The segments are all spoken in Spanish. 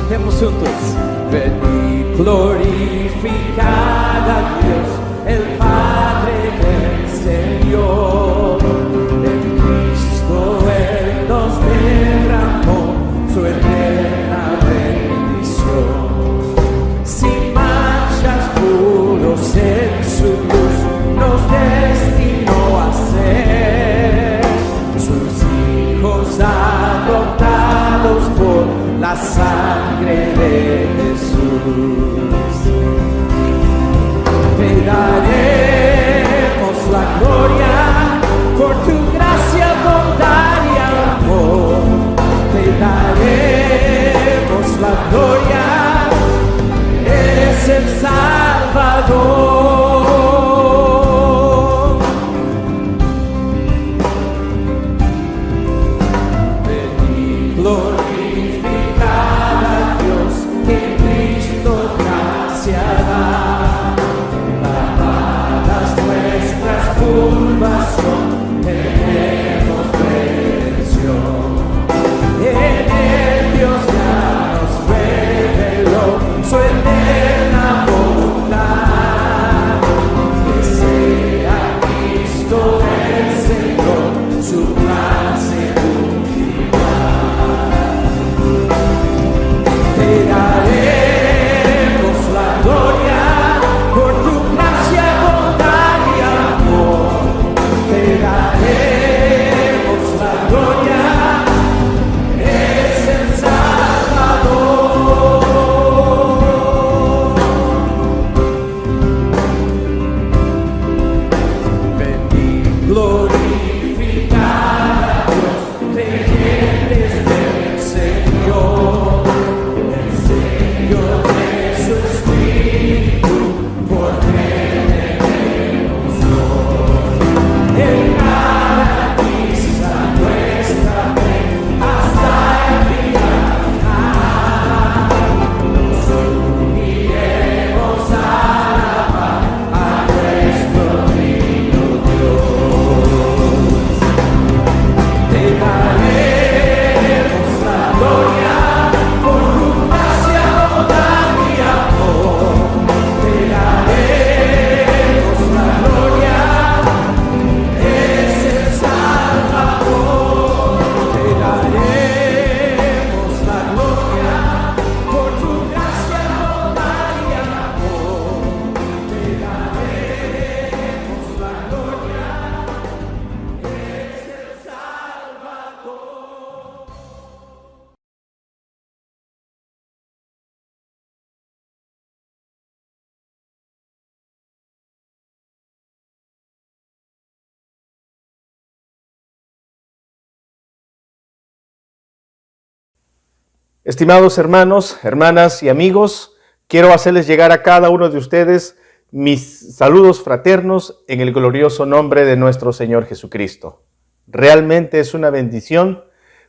Cantemos juntos. Venid, glorificad a Dios, el Padre del Señor. En Cristo Él nos derramó su eterna bendición. Sin manchas, puros en su luz, nos destinó a ser sus hijos adoptados por la sangre de Jesús. Te daremos la gloria por tu gracia, bondad y amor. Te daremos la gloria, eres el Salvador. Venid, glorificad a Dios, que Cristo gracia da. Lavadas nuestras culpas son, tenemos redención. En él Dios ya nos reveló su eterna voluntad, que sea Cristo el Señor, su plan se cumplirá. Te daremos la gloria por tu gracia, bondad y amor. Te daremos la gloria, eres el Salvador. Venid, glorificad a Dios, creyentes del Señor. El Señor de su Espíritu, por tenemos hoy. Él garantiza nuestra fe hasta el final. Nos uniremos a alabar a nuestro divino Dios. Te daremos la gloria por tu gracia, bondad y amor. Te daremos la gloria, eres el Salvador. Te daremos la gloria por tu gracia, bondad y amor. Te daremos la gloria, eres el Salvador. Estimados hermanos, hermanas y amigos, quiero hacerles llegar a cada uno de ustedes mis saludos fraternos en el glorioso nombre de nuestro Señor Jesucristo. Realmente es una bendición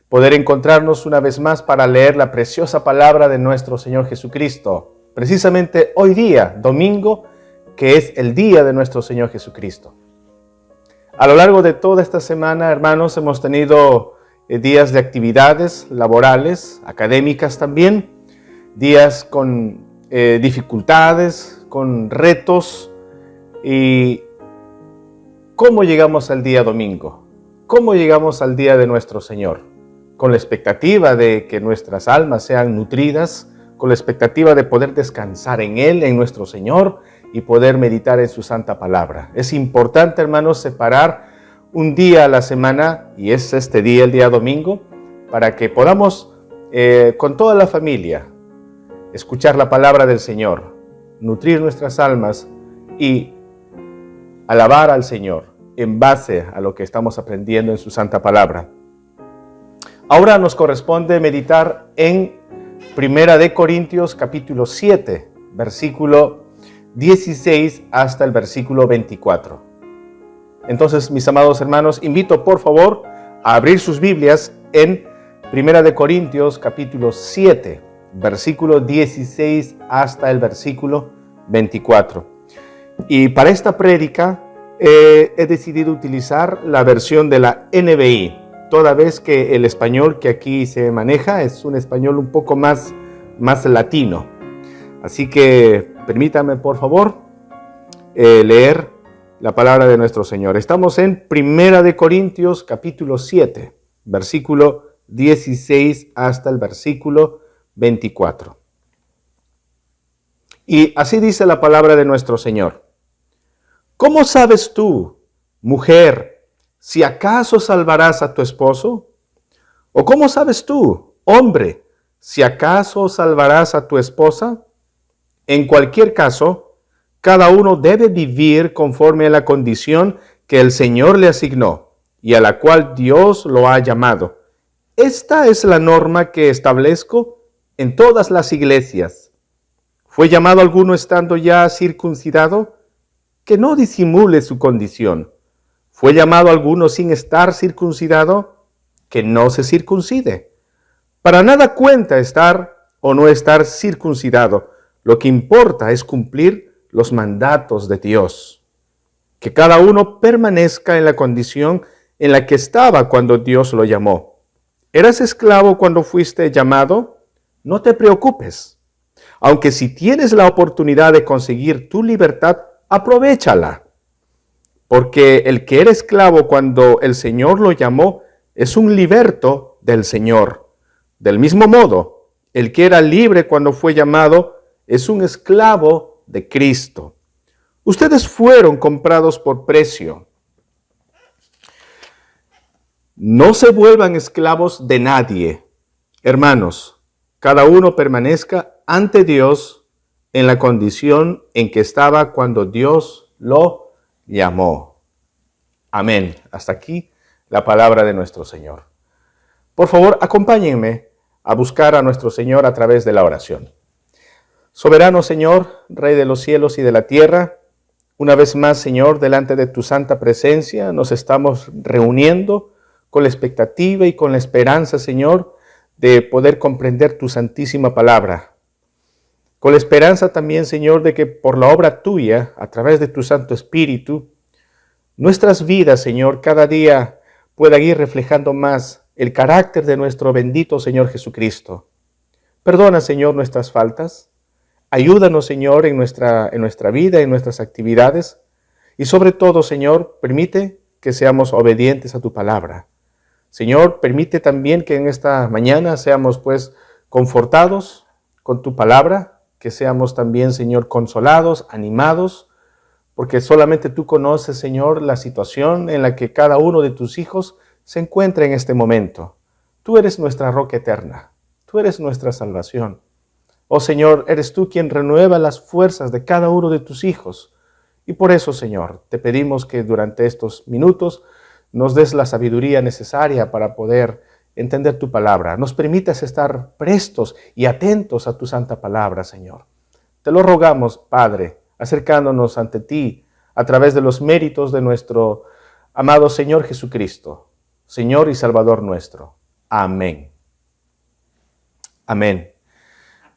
poder encontrarnos una vez más para leer la preciosa palabra de nuestro Señor Jesucristo, precisamente hoy día, domingo, que es el día de nuestro Señor Jesucristo. A lo largo de toda esta semana, hermanos, hemos tenido días de actividades laborales, académicas también, días con dificultades, con retos. ¿Y cómo llegamos al día domingo? ¿Cómo llegamos al día de nuestro Señor? Con la expectativa de que nuestras almas sean nutridas, con la expectativa de poder descansar en Él, en nuestro Señor, y poder meditar en su santa palabra. Es importante, hermanos, separar un día a la semana, y es este día, el día domingo, para que podamos, con toda la familia, escuchar la palabra del Señor, nutrir nuestras almas y alabar al Señor en base a lo que estamos aprendiendo en su santa palabra. Ahora nos corresponde meditar en 1 de Corintios capítulo 7, versículo 16 hasta el versículo 24. Entonces, mis amados hermanos, invito por favor a abrir sus Biblias en 1 de Corintios capítulo 7, versículo 16 hasta el versículo 24. Y para esta prédica he decidido utilizar la versión de la NBI, toda vez que el español que aquí se maneja es un español un poco más más latino. Así que permítame, por favor, leer la palabra de nuestro Señor. Estamos en 1 Corintios capítulo 7, versículo 16 hasta el versículo 24. Y así dice la palabra de nuestro Señor. ¿Cómo sabes tú, mujer, si acaso salvarás a tu esposo? ¿O cómo sabes tú, hombre, si acaso salvarás a tu esposa? En cualquier caso, cada uno debe vivir conforme a la condición que el Señor le asignó y a la cual Dios lo ha llamado. Esta es la norma que establezco en todas las iglesias. ¿Fue llamado alguno estando ya circuncidado? Que no disimule su condición. ¿Fue llamado alguno sin estar circuncidado? Que no se circuncide. Para nada cuenta estar o no estar circuncidado. Lo que importa es cumplir los mandatos de Dios. Que cada uno permanezca en la condición en la que estaba cuando Dios lo llamó. ¿Eras esclavo cuando fuiste llamado? No te preocupes. Aunque si tienes la oportunidad de conseguir tu libertad, aprovéchala. Porque el que era esclavo cuando el Señor lo llamó es un liberto del Señor. Del mismo modo, el que era libre cuando fue llamado es un esclavo de Cristo. Ustedes fueron comprados por precio. No se vuelvan esclavos de nadie. Hermanos, cada uno permanezca ante Dios en la condición en que estaba cuando Dios lo llamó. Amén. Hasta aquí la palabra de nuestro Señor. Por favor, acompáñenme a buscar a nuestro Señor a través de la oración. Soberano Señor, Rey de los cielos y de la tierra, una vez más, Señor, delante de tu santa presencia, nos estamos reuniendo con la expectativa y con la esperanza, Señor, de poder comprender tu santísima palabra. Con la esperanza también, Señor, de que por la obra tuya, a través de tu Santo Espíritu, nuestras vidas, Señor, cada día puedan ir reflejando más el carácter de nuestro bendito Señor Jesucristo. Perdona, Señor, nuestras faltas. Ayúdanos, Señor, en nuestra vida, en nuestras actividades. Y sobre todo, Señor, permite que seamos obedientes a tu palabra. Señor, permite también que en esta mañana seamos, pues, confortados con tu palabra, que seamos también, Señor, consolados, animados, porque solamente tú conoces, Señor, la situación en la que cada uno de tus hijos se encuentra en este momento. Tú eres nuestra roca eterna. Tú eres nuestra salvación. Oh Señor, eres tú quien renueva las fuerzas de cada uno de tus hijos. Y por eso, Señor, te pedimos que durante estos minutos nos des la sabiduría necesaria para poder entender tu palabra. Nos permitas estar prestos y atentos a tu santa palabra, Señor. Te lo rogamos, Padre, acercándonos ante ti a través de los méritos de nuestro amado Señor Jesucristo, Señor y Salvador nuestro. Amén. Amén.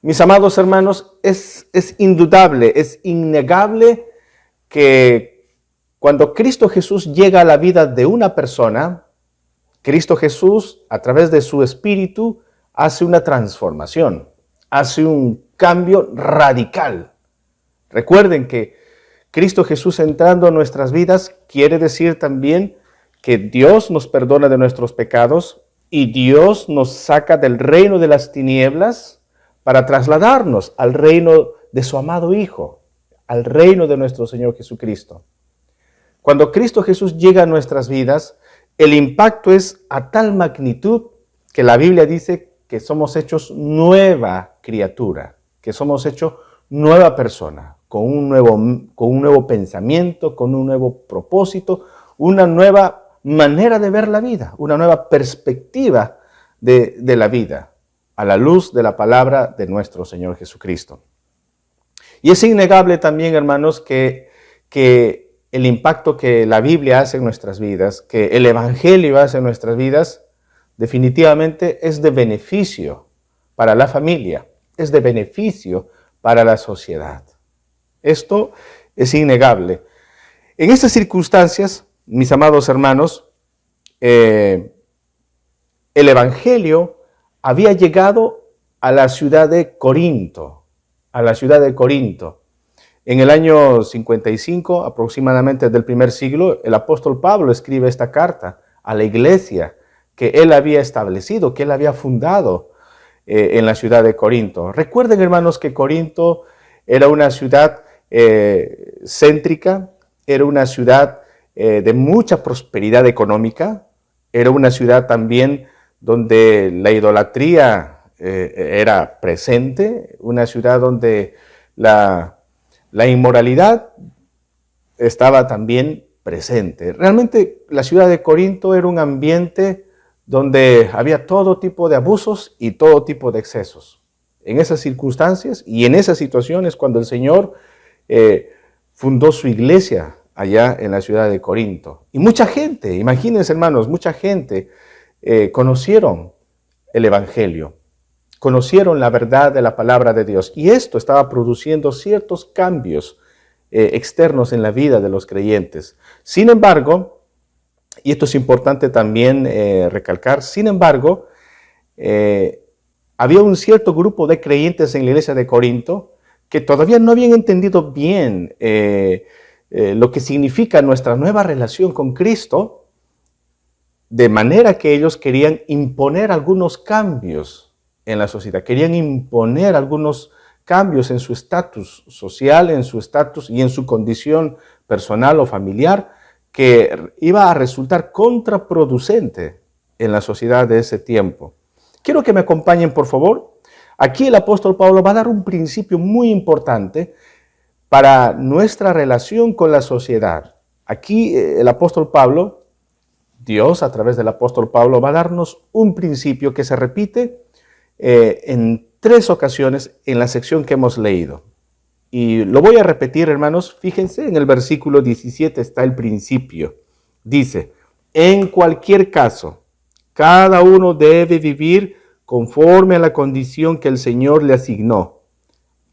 Mis amados hermanos, es indudable, es innegable que cuando Cristo Jesús llega a la vida de una persona, Cristo Jesús, a través de su Espíritu, hace una transformación, hace un cambio radical. Recuerden que Cristo Jesús entrando en nuestras vidas quiere decir también que Dios nos perdona de nuestros pecados y Dios nos saca del reino de las tinieblas para trasladarnos al reino de su amado Hijo, al reino de nuestro Señor Jesucristo. Cuando Cristo Jesús llega a nuestras vidas, el impacto es a tal magnitud que la Biblia dice que somos hechos nueva criatura, que somos hechos nueva persona, con un nuevo pensamiento, con un nuevo propósito, una nueva manera de ver la vida, una nueva perspectiva de la vida, a la luz de la palabra de nuestro Señor Jesucristo. Y es innegable también, hermanos, que el impacto que la Biblia hace en nuestras vidas, que el Evangelio hace en nuestras vidas, definitivamente es de beneficio para la familia, es de beneficio para la sociedad. Esto es innegable. En estas circunstancias, mis amados hermanos, el Evangelio había llegado a la ciudad de Corinto, a la ciudad de Corinto. En el año 55, aproximadamente del primer siglo, el apóstol Pablo escribe esta carta a la iglesia que él había establecido, que él había fundado en la ciudad de Corinto. Recuerden, hermanos, que Corinto era una ciudad céntrica, era una ciudad de mucha prosperidad económica, era una ciudad también donde la idolatría era presente, una ciudad donde la inmoralidad estaba también presente. Realmente la ciudad de Corinto era un ambiente donde había todo tipo de abusos y todo tipo de excesos. En esas circunstancias y en esas situaciones cuando el Señor fundó su iglesia allá en la ciudad de Corinto. Y mucha gente, imagínense hermanos, mucha gente conocieron el Evangelio, conocieron la verdad de la palabra de Dios. Y esto estaba produciendo ciertos cambios externos en la vida de los creyentes. Sin embargo, y esto es importante también recalcar, sin embargo, había un cierto grupo de creyentes en la iglesia de Corinto que todavía no habían entendido bien lo que significa nuestra nueva relación con Cristo, de manera que ellos querían imponer algunos cambios en la sociedad, querían imponer algunos cambios en su estatus social, en su estatus y en su condición personal o familiar, que iba a resultar contraproducente en la sociedad de ese tiempo. Quiero que me acompañen, por favor. Aquí el apóstol Pablo va a dar un principio muy importante para nuestra relación con la sociedad. Aquí el apóstol Pablo, Dios a través del apóstol Pablo, va a darnos un principio que se repite en 3 ocasiones en la sección que hemos leído. Y lo voy a repetir, hermanos. Fíjense, en el versículo 17 está el principio. Dice, en cualquier caso, cada uno debe vivir conforme a la condición que el Señor le asignó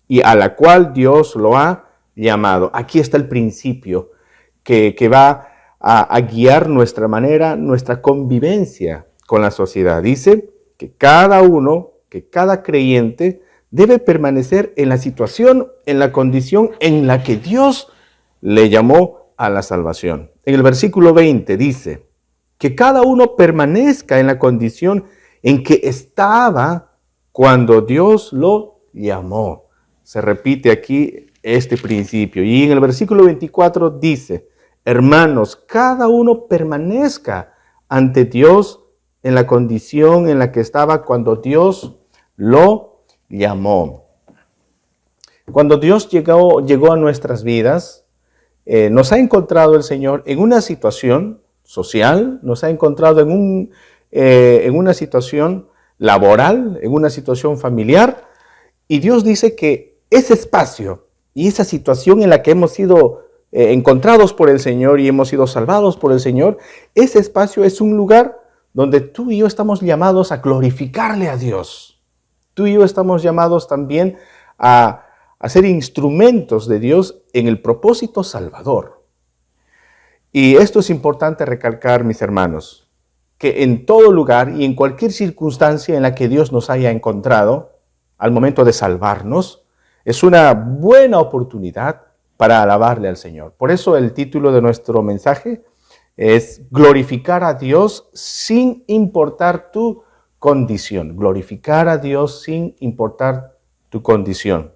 y a la cual Dios lo ha llamado. Aquí está el principio que va a guiar nuestra manera, nuestra convivencia con la sociedad. Dice que cada uno, que cada creyente debe permanecer en la situación, en la condición en la que Dios le llamó a la salvación. En el versículo 20 dice que cada uno permanezca en la condición en que estaba cuando Dios lo llamó. Se repite aquí este principio. Y en el versículo 24 dice, hermanos, cada uno permanezca ante Dios en la condición en la que estaba cuando Dios lo llamó. Cuando Dios llegó a nuestras vidas, nos ha encontrado el Señor en una situación social, nos ha encontrado en una situación laboral, en una situación familiar, y Dios dice que ese espacio y esa situación en la que hemos sido encontrados por el Señor y hemos sido salvados por el Señor, ese espacio es un lugar donde tú y yo estamos llamados a glorificarle a Dios. Tú y yo estamos llamados también a ser instrumentos de Dios en el propósito salvador. Y esto es importante recalcar, mis hermanos, que en todo lugar y en cualquier circunstancia en la que Dios nos haya encontrado, al momento de salvarnos, es una buena oportunidad para alabarle al Señor. Por eso el título de nuestro mensaje es glorificar a Dios sin importar tu condición. Glorificar a Dios sin importar tu condición.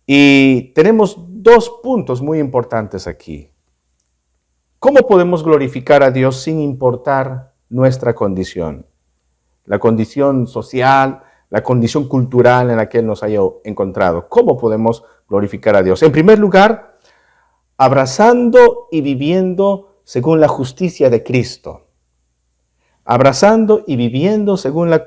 Y tenemos 2 puntos muy importantes aquí. ¿Cómo podemos glorificar a Dios sin importar nuestra condición? La condición social, la condición cultural en la que Él nos haya encontrado. ¿Cómo podemos glorificar a Dios? En primer lugar, abrazando y viviendo según la justicia de Cristo. Abrazando y viviendo según la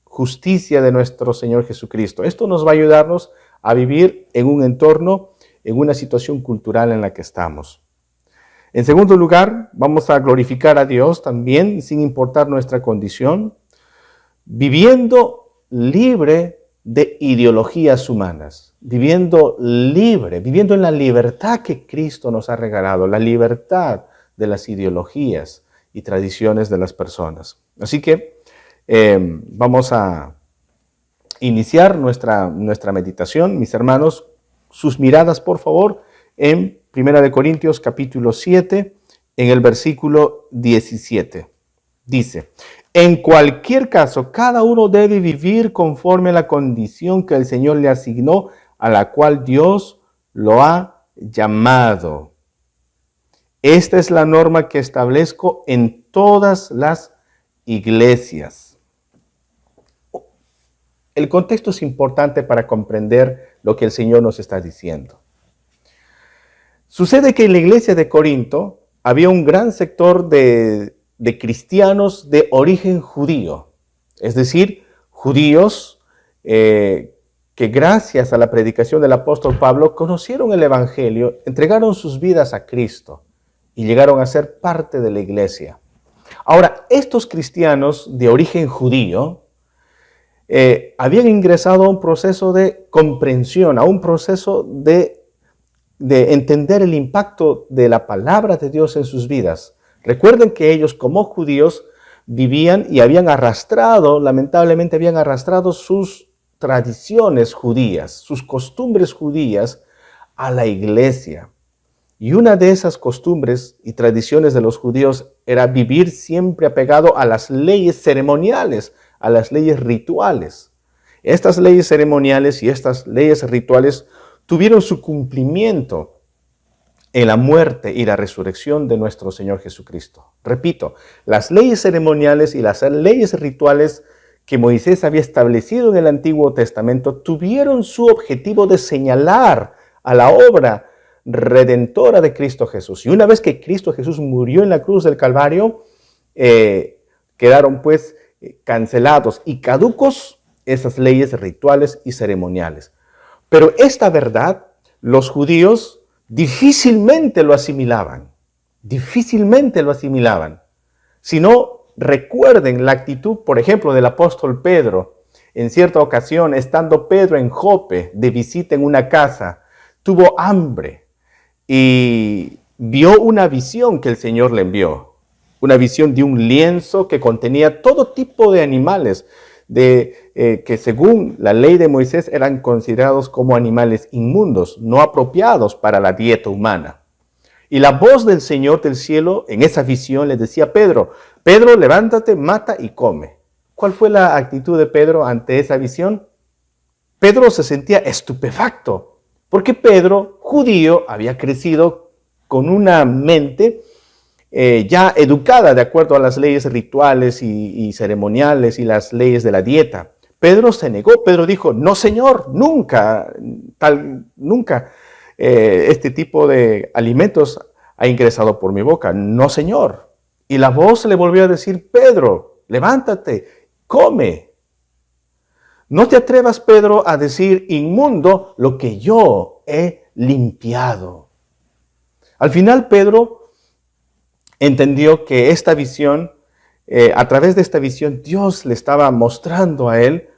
justicia de nuestro Señor Jesucristo. Esto nos va a ayudarnos a vivir en un entorno, en una situación cultural en la que estamos. En segundo lugar, vamos a glorificar a Dios también, sin importar nuestra condición, viviendo libre de ideologías humanas, viviendo libre, viviendo en la libertad que Cristo nos ha regalado, la libertad de las ideologías y tradiciones de las personas. Así que vamos a iniciar nuestra meditación, mis hermanos, sus miradas, por favor, en 1 Corintios capítulo 7, en el versículo 17. Dice: en cualquier caso, cada uno debe vivir conforme a la condición que el Señor le asignó, a la cual Dios lo ha llamado. Esta es la norma que establezco en todas las iglesias. El contexto es importante para comprender lo que el Señor nos está diciendo. Sucede que en la iglesia de Corinto había un gran sector de cristianos de origen judío, es decir, judíos que gracias a la predicación del apóstol Pablo conocieron el evangelio, entregaron sus vidas a Cristo y llegaron a ser parte de la iglesia. Ahora, estos cristianos de origen judío habían ingresado a un proceso de comprensión, a un proceso de entender el impacto de la palabra de Dios en sus vidas. Recuerden que ellos, como judíos, vivían y lamentablemente habían arrastrado sus tradiciones judías, sus costumbres judías a la iglesia. Y una de esas costumbres y tradiciones de los judíos era vivir siempre apegado a las leyes ceremoniales, a las leyes rituales. Estas leyes ceremoniales y estas leyes rituales tuvieron su cumplimiento en la muerte y la resurrección de nuestro Señor Jesucristo. Repito, las leyes ceremoniales y las leyes rituales que Moisés había establecido en el Antiguo Testamento tuvieron su objetivo de señalar a la obra redentora de Cristo Jesús. Y una vez que Cristo Jesús murió en la cruz del Calvario, quedaron pues cancelados y caducos esas leyes rituales y ceremoniales. Pero esta verdad, los judíos difícilmente lo asimilaban. Si no, recuerden la actitud, por ejemplo, del apóstol Pedro. En cierta ocasión, estando Pedro en Jope, de visita en una casa, tuvo hambre y vio una visión que el Señor le envió. Una visión de un lienzo que contenía todo tipo de animales, que según la ley de Moisés eran considerados como animales inmundos, no apropiados para la dieta humana. Y la voz del Señor del cielo en esa visión le decía a Pedro: Pedro, levántate, mata y come. ¿Cuál fue la actitud de Pedro ante esa visión? Pedro se sentía estupefacto, porque Pedro, judío, había crecido con una mente ya educada de acuerdo a las leyes rituales y ceremoniales y las leyes de la dieta. Pedro se negó. Pedro dijo: no, Señor, nunca este tipo de alimentos ha ingresado por mi boca. No, Señor. Y la voz le volvió a decir: Pedro, levántate, come. No te atrevas, Pedro, a decir inmundo lo que yo he limpiado. Al final, Pedro entendió que esta visión, a través de esta visión, Dios le estaba mostrando a él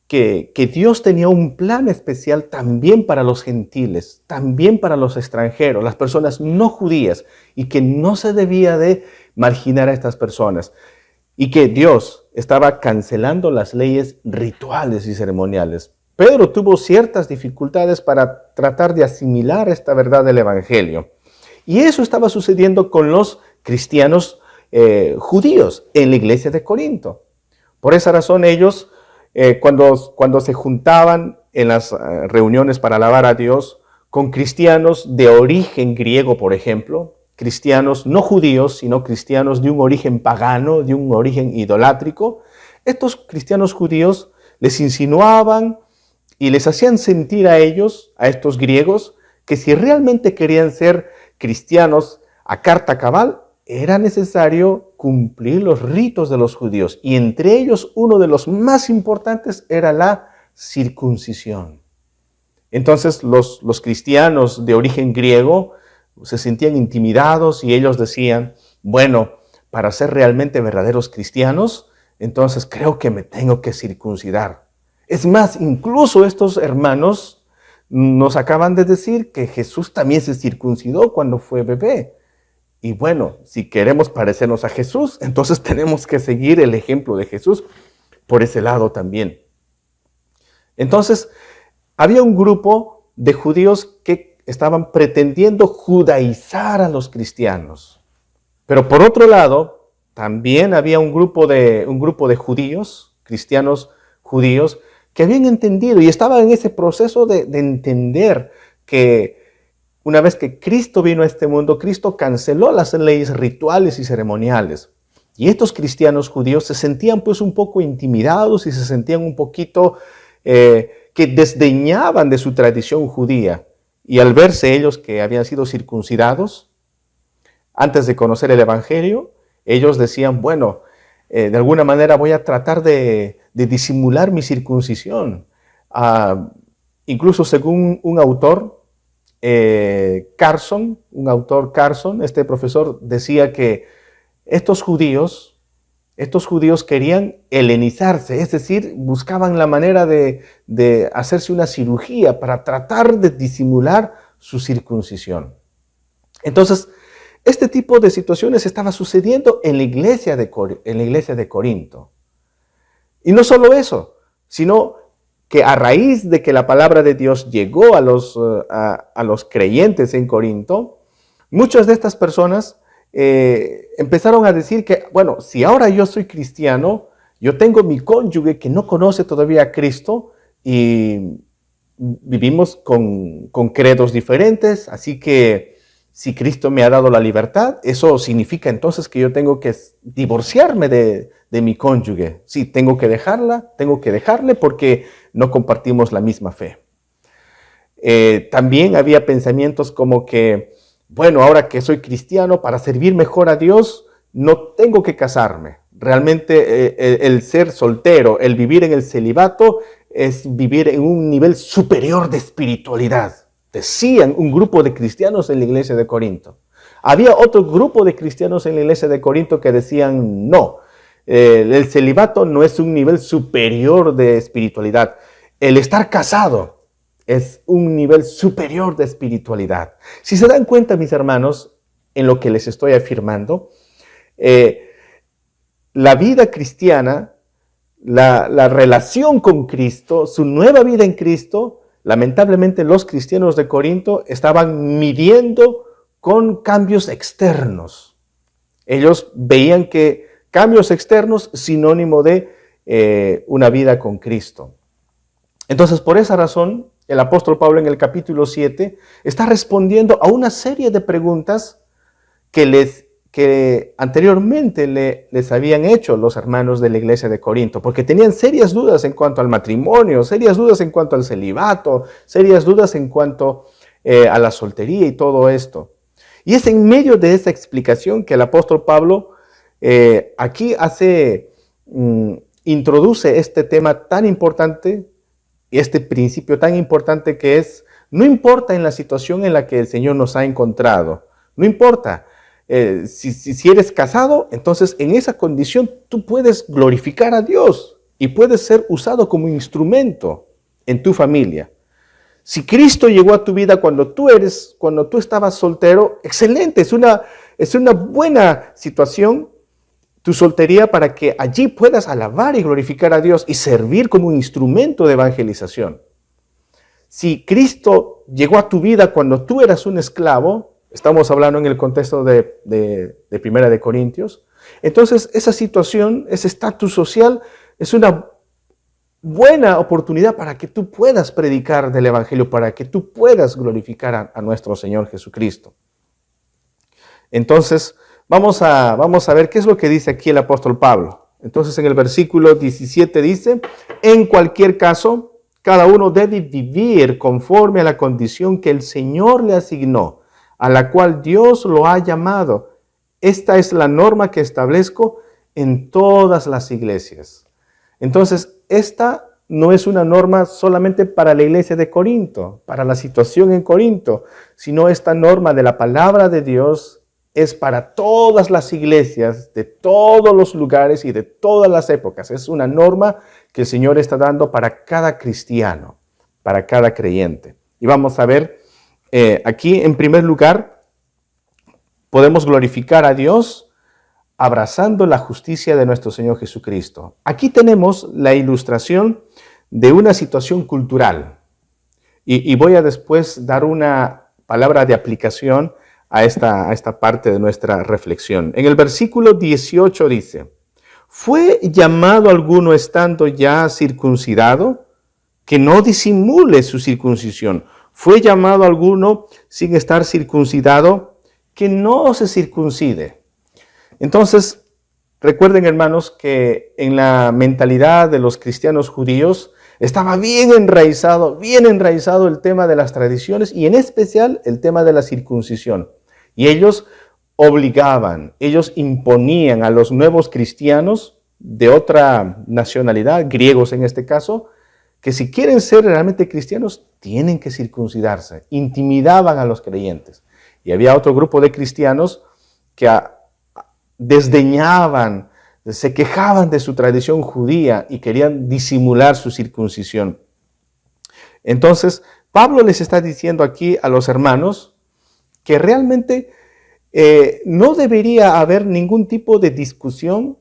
que Dios tenía un plan especial también para los gentiles, también para los extranjeros, las personas no judías, y que no se debía de marginar a estas personas, y que Dios estaba cancelando las leyes rituales y ceremoniales. Pedro tuvo ciertas dificultades para tratar de asimilar esta verdad del Evangelio. Y eso estaba sucediendo con los cristianos judíos en la iglesia de Corinto. Por esa razón ellos, cuando se juntaban en las reuniones para alabar a Dios con cristianos de origen griego, por ejemplo, cristianos no judíos, sino cristianos de un origen pagano, de un origen idolátrico, estos cristianos judíos les insinuaban y les hacían sentir a ellos, a estos griegos, que si realmente querían ser cristianos a carta cabal, era necesario cumplir los ritos de los judíos. Y entre ellos, uno de los más importantes era la circuncisión. Entonces, los cristianos de origen griego se sentían intimidados y ellos decían: bueno, para ser realmente verdaderos cristianos, entonces creo que me tengo que circuncidar. Es más, incluso estos hermanos nos acaban de decir que Jesús también se circuncidó cuando fue bebé. Y bueno, si queremos parecernos a Jesús, entonces tenemos que seguir el ejemplo de Jesús por ese lado también. Entonces, había un grupo de judíos que estaban pretendiendo judaizar a los cristianos. Pero por otro lado, también había un grupo de judíos, cristianos judíos, que habían entendido y estaban en ese proceso de entender que una vez que Cristo vino a este mundo, Cristo canceló las leyes rituales y ceremoniales. Y estos cristianos judíos se sentían pues un poco intimidados y se sentían un poquito que desdeñaban de su tradición judía. Y al verse ellos que habían sido circuncidados antes de conocer el Evangelio, ellos decían, bueno, de alguna manera voy a tratar de disimular mi circuncisión. Incluso según un autor, Carson, este profesor decía que estos judíos querían helenizarse, es decir, buscaban la manera de hacerse una cirugía para tratar de disimular su circuncisión. Entonces, este tipo de situaciones estaba sucediendo en la iglesia de Corinto. Y no solo eso, sino que a raíz de que la palabra de Dios llegó a los creyentes en Corinto, muchas de estas personas empezaron a decir que, bueno, si ahora yo soy cristiano, yo tengo mi cónyuge que no conoce todavía a Cristo y vivimos con credos diferentes, así que si Cristo me ha dado la libertad, eso significa entonces que yo tengo que divorciarme de mi cónyuge. Sí, tengo que dejarle porque no compartimos la misma fe. También había pensamientos como que, bueno, ahora que soy cristiano, para servir mejor a Dios, no tengo que casarme. Realmente el ser soltero, el vivir en el celibato, es vivir en un nivel superior de espiritualidad. Decían un grupo de cristianos en la iglesia de Corinto. Había otro grupo de cristianos en la iglesia de Corinto que decían, no, el celibato no es un nivel superior de espiritualidad. El estar casado es un nivel superior de espiritualidad. Si se dan cuenta, mis hermanos, en lo que les estoy afirmando, la vida cristiana, la relación con Cristo, su nueva vida en Cristo, lamentablemente los cristianos de Corinto estaban midiendo con cambios externos. Ellos veían que cambios externos sinónimo de una vida con Cristo. Entonces, por esa razón, el apóstol Pablo en el capítulo 7 está respondiendo a una serie de preguntas que anteriormente les habían hecho los hermanos de la iglesia de Corinto, porque tenían serias dudas en cuanto al matrimonio, serias dudas en cuanto al celibato, serias dudas en cuanto a la soltería y todo esto. Y es en medio de esa explicación que el apóstol Pablo aquí introduce este tema tan importante, este principio tan importante que es, no importa en la situación en la que el Señor nos ha encontrado, no importa. Si eres casado, entonces en esa condición tú puedes glorificar a Dios y puedes ser usado como instrumento en tu familia. Si Cristo llegó a tu vida cuando tú estabas soltero, excelente, es una buena situación tu soltería para que allí puedas alabar y glorificar a Dios y servir como un instrumento de evangelización. Si Cristo llegó a tu vida cuando tú eras un esclavo, estamos hablando en el contexto de Primera de Corintios, entonces esa situación, ese estatus social, es una buena oportunidad para que tú puedas predicar del Evangelio, para que tú puedas glorificar a nuestro Señor Jesucristo. Entonces, vamos a ver qué es lo que dice aquí el apóstol Pablo. Entonces, en el versículo 17 dice, en cualquier caso, cada uno debe vivir conforme a la condición que el Señor le asignó, a la cual Dios lo ha llamado. Esta es la norma que establezco en todas las iglesias. Entonces, esta no es una norma solamente para la iglesia de Corinto, para la situación en Corinto, sino esta norma de la palabra de Dios es para todas las iglesias, de todos los lugares y de todas las épocas. Es una norma que el Señor está dando para cada cristiano, para cada creyente. Y vamos a ver aquí, en primer lugar, podemos glorificar a Dios abrazando la justicia de nuestro Señor Jesucristo. Aquí tenemos la ilustración de una situación cultural. Y voy a después dar una palabra de aplicación a esta parte de nuestra reflexión. En el versículo 18 dice, ¿fue llamado alguno estando ya circuncidado? Que no disimule su circuncisión. ¿Fue llamado alguno sin estar circuncidado? Que no se circuncide. Entonces, recuerden, hermanos, que en la mentalidad de los cristianos judíos estaba bien enraizado el tema de las tradiciones y en especial el tema de la circuncisión. Y ellos obligaban, ellos imponían a los nuevos cristianos de otra nacionalidad, griegos en este caso, que si quieren ser realmente cristianos, tienen que circuncidarse. Intimidaban a los creyentes. Y había otro grupo de cristianos que desdeñaban, se quejaban de su tradición judía y querían disimular su circuncisión. Entonces, Pablo les está diciendo aquí a los hermanos que realmente no debería haber ningún tipo de discusión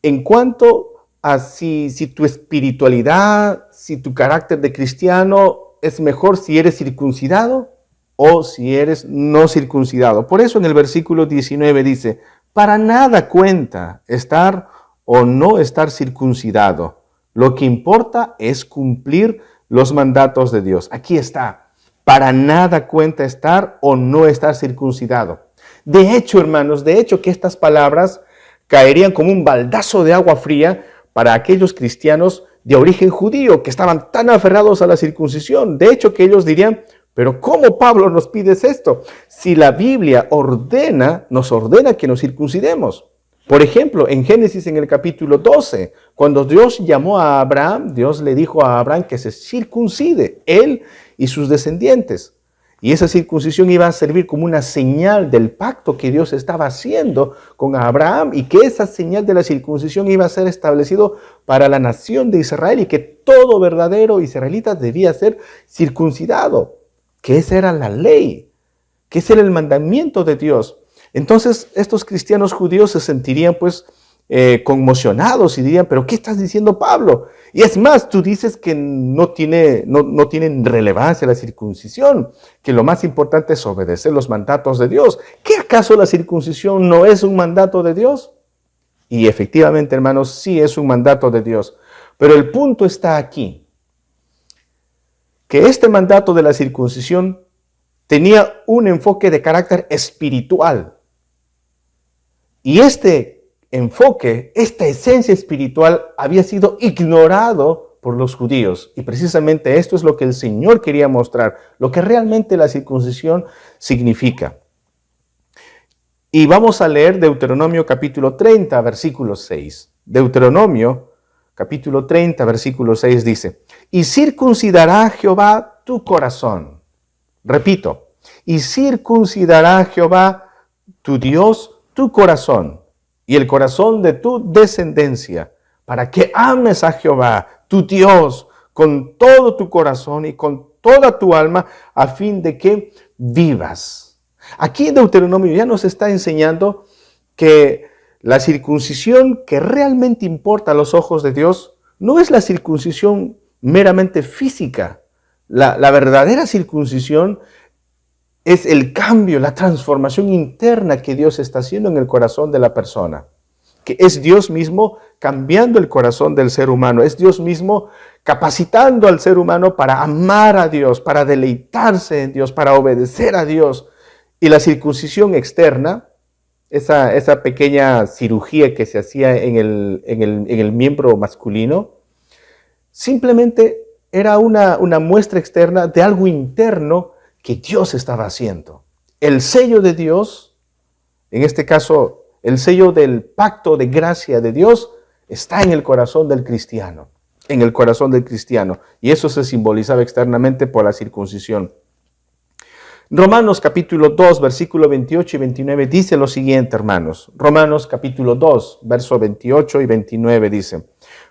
en cuanto a si tu espiritualidad, si tu carácter de cristiano es mejor si eres circuncidado o si eres no circuncidado. Por eso en el versículo 19 dice, para nada cuenta estar o no estar circuncidado. Lo que importa es cumplir los mandatos de Dios. Aquí está. Para nada cuenta estar o no estar circuncidado. De hecho, hermanos, que estas palabras caerían como un baldazo de agua fría para aquellos cristianos de origen judío que estaban tan aferrados a la circuncisión. De hecho, que ellos dirían, pero ¿cómo, Pablo, nos pides esto? Si la Biblia nos ordena que nos circuncidemos. Por ejemplo, en Génesis en el capítulo 12, cuando Dios llamó a Abraham, Dios le dijo a Abraham que se circuncide, él y sus descendientes. Y esa circuncisión iba a servir como una señal del pacto que Dios estaba haciendo con Abraham y que esa señal de la circuncisión iba a ser establecido para la nación de Israel y que todo verdadero israelita debía ser circuncidado, que esa era la ley, que ese era el mandamiento de Dios. Entonces estos cristianos judíos se sentirían pues conmocionados y dirían, pero ¿qué estás diciendo, Pablo? Y es más, tú dices que no tienen relevancia la circuncisión, que lo más importante es obedecer los mandatos de Dios. ¿Qué acaso la circuncisión no es un mandato de Dios? Y efectivamente, hermanos, sí es un mandato de Dios. Pero el punto está aquí, que este mandato de la circuncisión tenía un enfoque de carácter espiritual. Y este enfoque, esta esencia espiritual había sido ignorado por los judíos. Y precisamente esto es lo que el Señor quería mostrar, lo que realmente la circuncisión significa. Y vamos a leer Deuteronomio capítulo 30, versículo 6. Deuteronomio capítulo 30, versículo 6 dice, y circuncidará Jehová tu corazón. Repito, y circuncidará Jehová tu Dios tu corazón y el corazón de tu descendencia, para que ames a Jehová, tu Dios, con todo tu corazón y con toda tu alma, a fin de que vivas. Aquí Deuteronomio ya nos está enseñando que la circuncisión que realmente importa a los ojos de Dios no es la circuncisión meramente física. La verdadera circuncisión es el cambio, la transformación interna que Dios está haciendo en el corazón de la persona. Que es Dios mismo cambiando el corazón del ser humano. Es Dios mismo capacitando al ser humano para amar a Dios, para deleitarse en Dios, para obedecer a Dios. Y la circuncisión externa, esa pequeña cirugía que se hacía en el miembro masculino, simplemente era una muestra externa de algo interno que Dios estaba haciendo. El sello de Dios, en este caso, el sello del pacto de gracia de Dios, está en el corazón del cristiano, en el corazón del cristiano. Y eso se simbolizaba externamente por la circuncisión. Romanos capítulo 2, versículo 28 y 29 dice lo siguiente, hermanos. Romanos capítulo 2, verso 28 y 29 dice,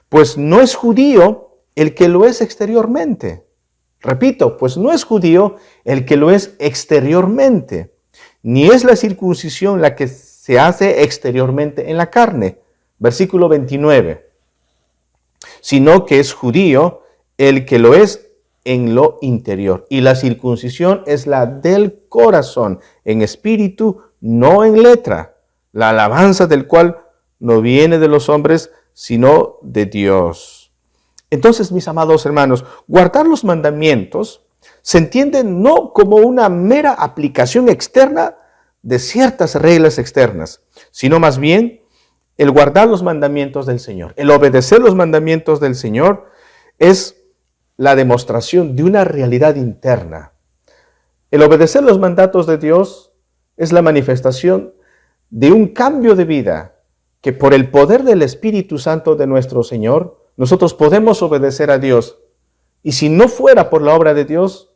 pues no es judío el que lo es exteriormente. Repito, pues no es judío el que lo es exteriormente, ni es la circuncisión la que se hace exteriormente en la carne. Versículo 29. sino que es judío el que lo es en lo interior. Y la circuncisión es la del corazón, en espíritu, no en letra, la alabanza del cual no viene de los hombres, sino de Dios. Entonces, mis amados hermanos, guardar los mandamientos se entiende no como una mera aplicación externa de ciertas reglas externas, sino más bien el guardar los mandamientos del Señor. El obedecer los mandamientos del Señor es la demostración de una realidad interna. El obedecer los mandatos de Dios es la manifestación de un cambio de vida que por el poder del Espíritu Santo de nuestro Señor, nosotros podemos obedecer a Dios. Y si no fuera por la obra de Dios,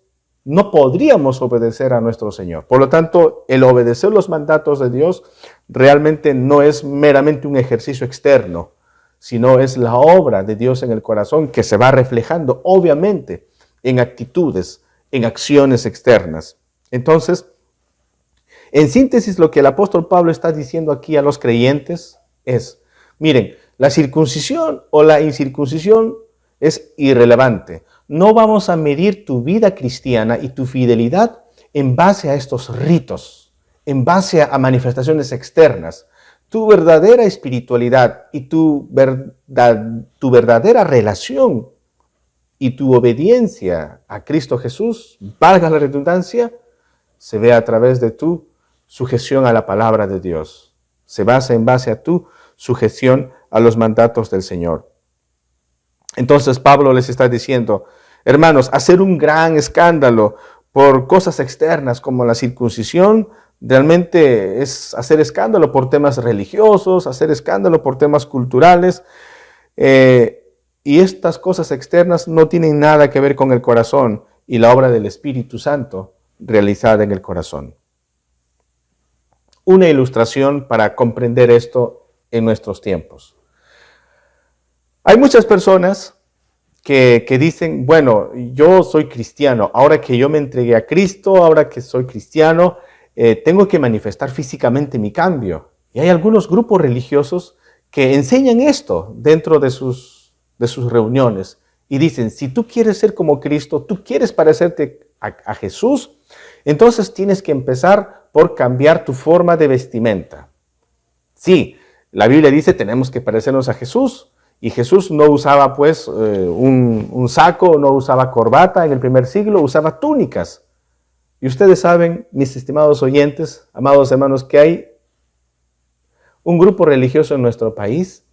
no podríamos obedecer a nuestro Señor. Por lo tanto, el obedecer los mandatos de Dios realmente no es meramente un ejercicio externo, sino es la obra de Dios en el corazón que se va reflejando, obviamente, en actitudes, en acciones externas. Entonces, en síntesis, lo que el apóstol Pablo está diciendo aquí a los creyentes es, miren, la circuncisión o la incircuncisión es irrelevante. No vamos a medir tu vida cristiana y tu fidelidad en base a estos ritos, en base a manifestaciones externas. Tu verdadera espiritualidad y tu verdadera relación y tu obediencia a Cristo Jesús, valga la redundancia, se ve a través de tu sujeción a la palabra de Dios. Se basa en base a tu sujeción a los mandatos del Señor. Entonces Pablo les está diciendo, hermanos, hacer un gran escándalo por cosas externas como la circuncisión, realmente es hacer escándalo por temas religiosos, hacer escándalo por temas culturales, y estas cosas externas no tienen nada que ver con el corazón y la obra del Espíritu Santo realizada en el corazón. Una ilustración para comprender esto en nuestros tiempos. Hay muchas personas que dicen, bueno, yo soy cristiano, ahora que yo me entregué a Cristo, ahora que soy cristiano, tengo que manifestar físicamente mi cambio. Y hay algunos grupos religiosos que enseñan esto dentro de sus reuniones y dicen, si tú quieres ser como Cristo, tú quieres parecerte a Jesús, entonces tienes que empezar por cambiar tu forma de vestimenta. Sí, la Biblia dice tenemos que parecernos a Jesús, y Jesús no usaba pues un saco, no usaba corbata en el primer siglo, usaba túnicas. Y ustedes saben, mis estimados oyentes, amados hermanos, que hay un grupo religioso en nuestro país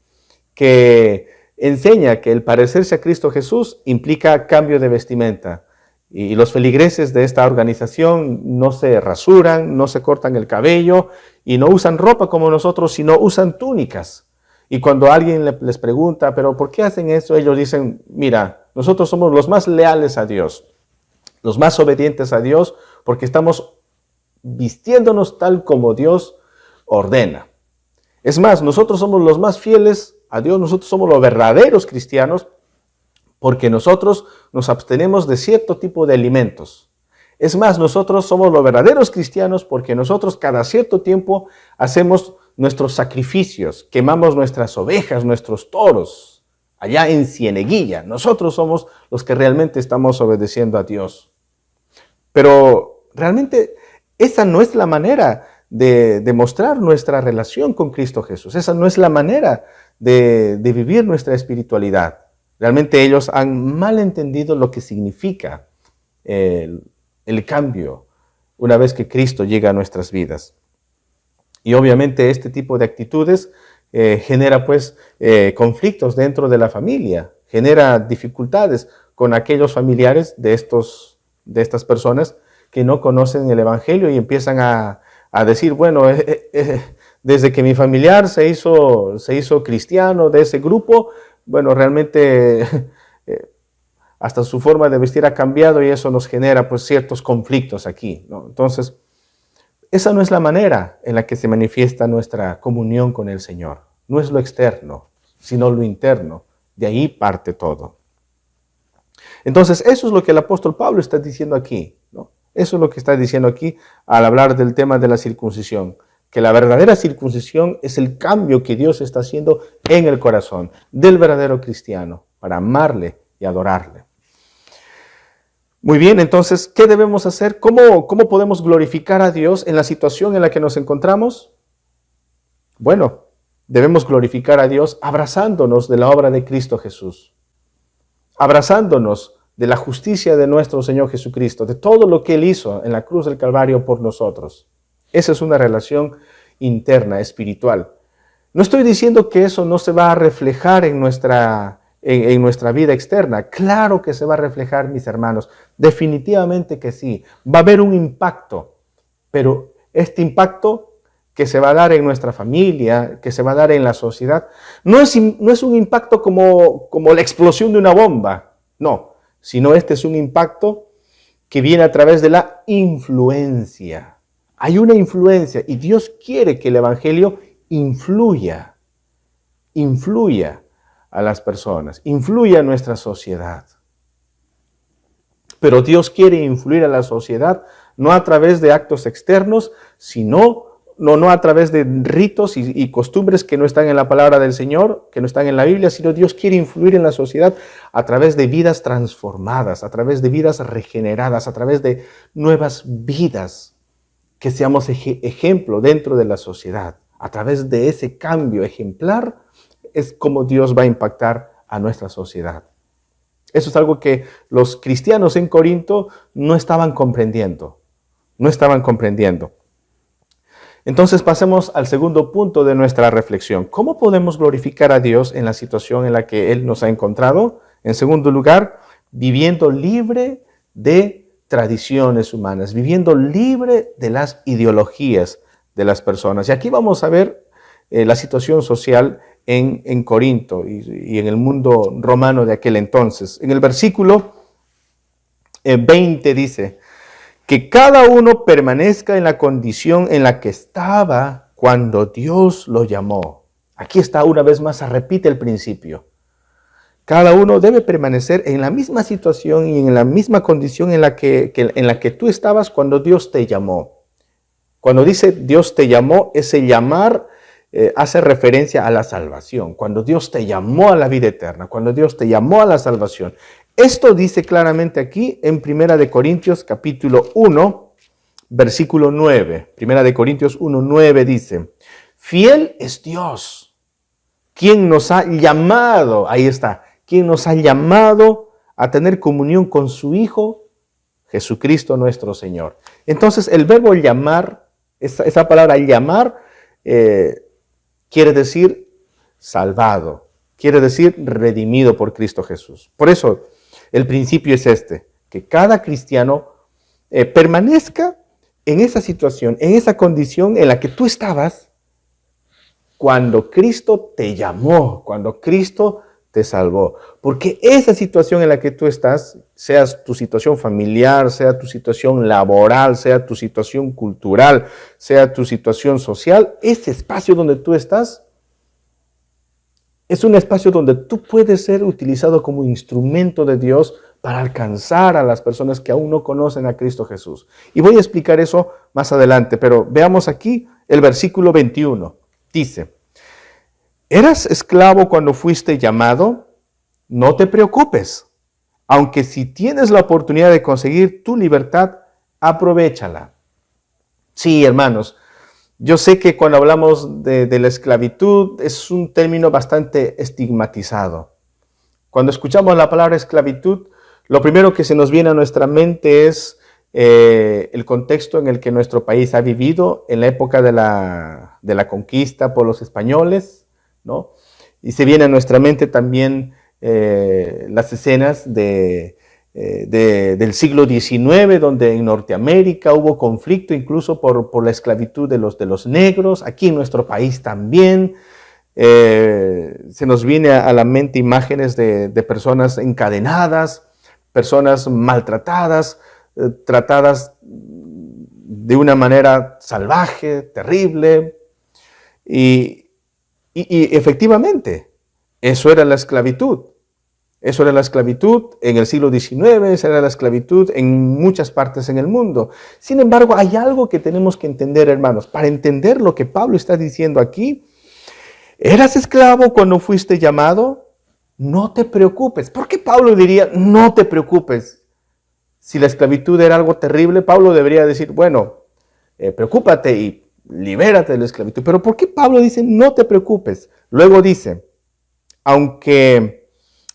que enseña que el parecerse a Cristo Jesús implica cambio de vestimenta. Y los feligreses de esta organización no se rasuran, no se cortan el cabello y no usan ropa como nosotros, sino usan túnicas. Y cuando alguien les pregunta, ¿pero por qué hacen eso? Ellos dicen, mira, nosotros somos los más leales a Dios, los más obedientes a Dios, porque estamos vistiéndonos tal como Dios ordena. Es más, nosotros somos los más fieles a Dios, nosotros somos los verdaderos cristianos, porque nosotros nos abstenemos de cierto tipo de alimentos. Es más, nosotros somos los verdaderos cristianos porque nosotros cada cierto tiempo hacemos nuestros sacrificios, quemamos nuestras ovejas, nuestros toros, allá en Cieneguilla. Nosotros somos los que realmente estamos obedeciendo a Dios. Pero realmente esa no es la manera de demostrar nuestra relación con Cristo Jesús. Esa no es la manera de vivir nuestra espiritualidad. Realmente ellos han mal entendido lo que significa el cambio una vez que Cristo llega a nuestras vidas. Y obviamente este tipo de actitudes genera pues conflictos dentro de la familia, genera dificultades con aquellos familiares de estas personas que no conocen el Evangelio y empiezan a decir, bueno, desde que mi familiar se hizo cristiano de ese grupo, bueno, realmente hasta su forma de vestir ha cambiado y eso nos genera pues ciertos conflictos aquí, ¿no? Entonces, esa no es la manera en la que se manifiesta nuestra comunión con el Señor. No es lo externo, sino lo interno. De ahí parte todo. Entonces, eso es lo que el apóstol Pablo está diciendo aquí, ¿no? Eso es lo que está diciendo aquí al hablar del tema de la circuncisión. que la verdadera circuncisión es el cambio que Dios está haciendo en el corazón del verdadero cristiano para amarle y adorarle. Muy bien, entonces, ¿qué debemos hacer? ¿Cómo podemos glorificar a Dios en la situación en la que nos encontramos? Bueno, debemos glorificar a Dios abrazándonos de la obra de Cristo Jesús, abrazándonos de la justicia de nuestro Señor Jesucristo, de todo lo que Él hizo en la cruz del Calvario por nosotros. Esa es una relación interna, espiritual. No estoy diciendo que eso no se va a reflejar en nuestra vida externa. Claro que se va a reflejar, mis hermanos. Definitivamente que sí. Va a haber un impacto, pero este impacto que se va a dar en nuestra familia, que se va a dar en la sociedad, no es un impacto como la explosión de una bomba, no, sino este es un impacto que viene a través de la influencia. Hay una influencia y Dios quiere que el Evangelio influya a las personas, influya a nuestra sociedad. Pero Dios quiere influir a la sociedad no a través de actos externos, sino no a través de ritos y costumbres que no están en la palabra del Señor, que no están en la Biblia, sino Dios quiere influir en la sociedad a través de vidas transformadas, a través de vidas regeneradas, a través de nuevas vidas, que seamos ejemplo dentro de la sociedad. A través de ese cambio ejemplar es como Dios va a impactar a nuestra sociedad. Eso es algo que los cristianos en Corinto no estaban comprendiendo. Entonces pasemos al segundo punto de nuestra reflexión. ¿Cómo podemos glorificar a Dios en la situación en la que Él nos ha encontrado? En segundo lugar, viviendo libre de tradiciones humanas, viviendo libre de las ideologías de las personas. Y aquí vamos a ver la situación social en Corinto y en el mundo romano de aquel entonces. En el versículo 20 dice: que cada uno permanezca en la condición en la que estaba cuando Dios lo llamó. Aquí está una vez más, se repite el principio. Cada uno debe permanecer en la misma situación y en la misma condición en la que tú estabas cuando Dios te llamó. Cuando dice Dios te llamó, ese llamar hace referencia a la salvación. Cuando Dios te llamó a la vida eterna, cuando Dios te llamó a la salvación. Esto dice claramente aquí en 1 Corintios capítulo 1, versículo 9. 1 Corintios 1, 9 dice: fiel es Dios, quien nos ha llamado, ahí está, quien nos ha llamado a tener comunión con su Hijo, Jesucristo nuestro Señor. Entonces el verbo llamar, esa palabra llamar, quiere decir salvado, quiere decir redimido por Cristo Jesús. Por eso el principio es este, que cada cristiano permanezca en esa situación, en esa condición en la que tú estabas cuando Cristo te llamó, cuando Cristo te salvó. Porque esa situación en la que tú estás, sea tu situación familiar, sea tu situación laboral, sea tu situación cultural, sea tu situación social, ese espacio donde tú estás es un espacio donde tú puedes ser utilizado como instrumento de Dios para alcanzar a las personas que aún no conocen a Cristo Jesús. Y voy a explicar eso más adelante, pero veamos aquí el versículo 21. Dice: ¿eras esclavo cuando fuiste llamado? No te preocupes, aunque si tienes la oportunidad de conseguir tu libertad, aprovéchala. Sí, hermanos, yo sé que cuando hablamos de la esclavitud es un término bastante estigmatizado. Cuando escuchamos la palabra esclavitud, lo primero que se nos viene a nuestra mente es el contexto en el que nuestro país ha vivido en la época de la conquista por los españoles, ¿no? Y se viene a nuestra mente también las escenas del siglo XIX, donde en Norteamérica hubo conflicto incluso por la esclavitud de los negros. Aquí en nuestro país también se nos viene a la mente imágenes de personas encadenadas, personas maltratadas, tratadas de una manera salvaje, terrible. Y efectivamente, eso era la esclavitud. Eso era la esclavitud en el siglo XIX, esa era la esclavitud en muchas partes en el mundo. Sin embargo, hay algo que tenemos que entender, hermanos. Para entender lo que Pablo está diciendo aquí, ¿eras esclavo cuando fuiste llamado? No te preocupes. ¿Por qué Pablo diría, no te preocupes? Si la esclavitud era algo terrible, Pablo debería decir, bueno, preocúpate y libérate de la esclavitud. Pero ¿por qué Pablo dice, no te preocupes? Luego dice, aunque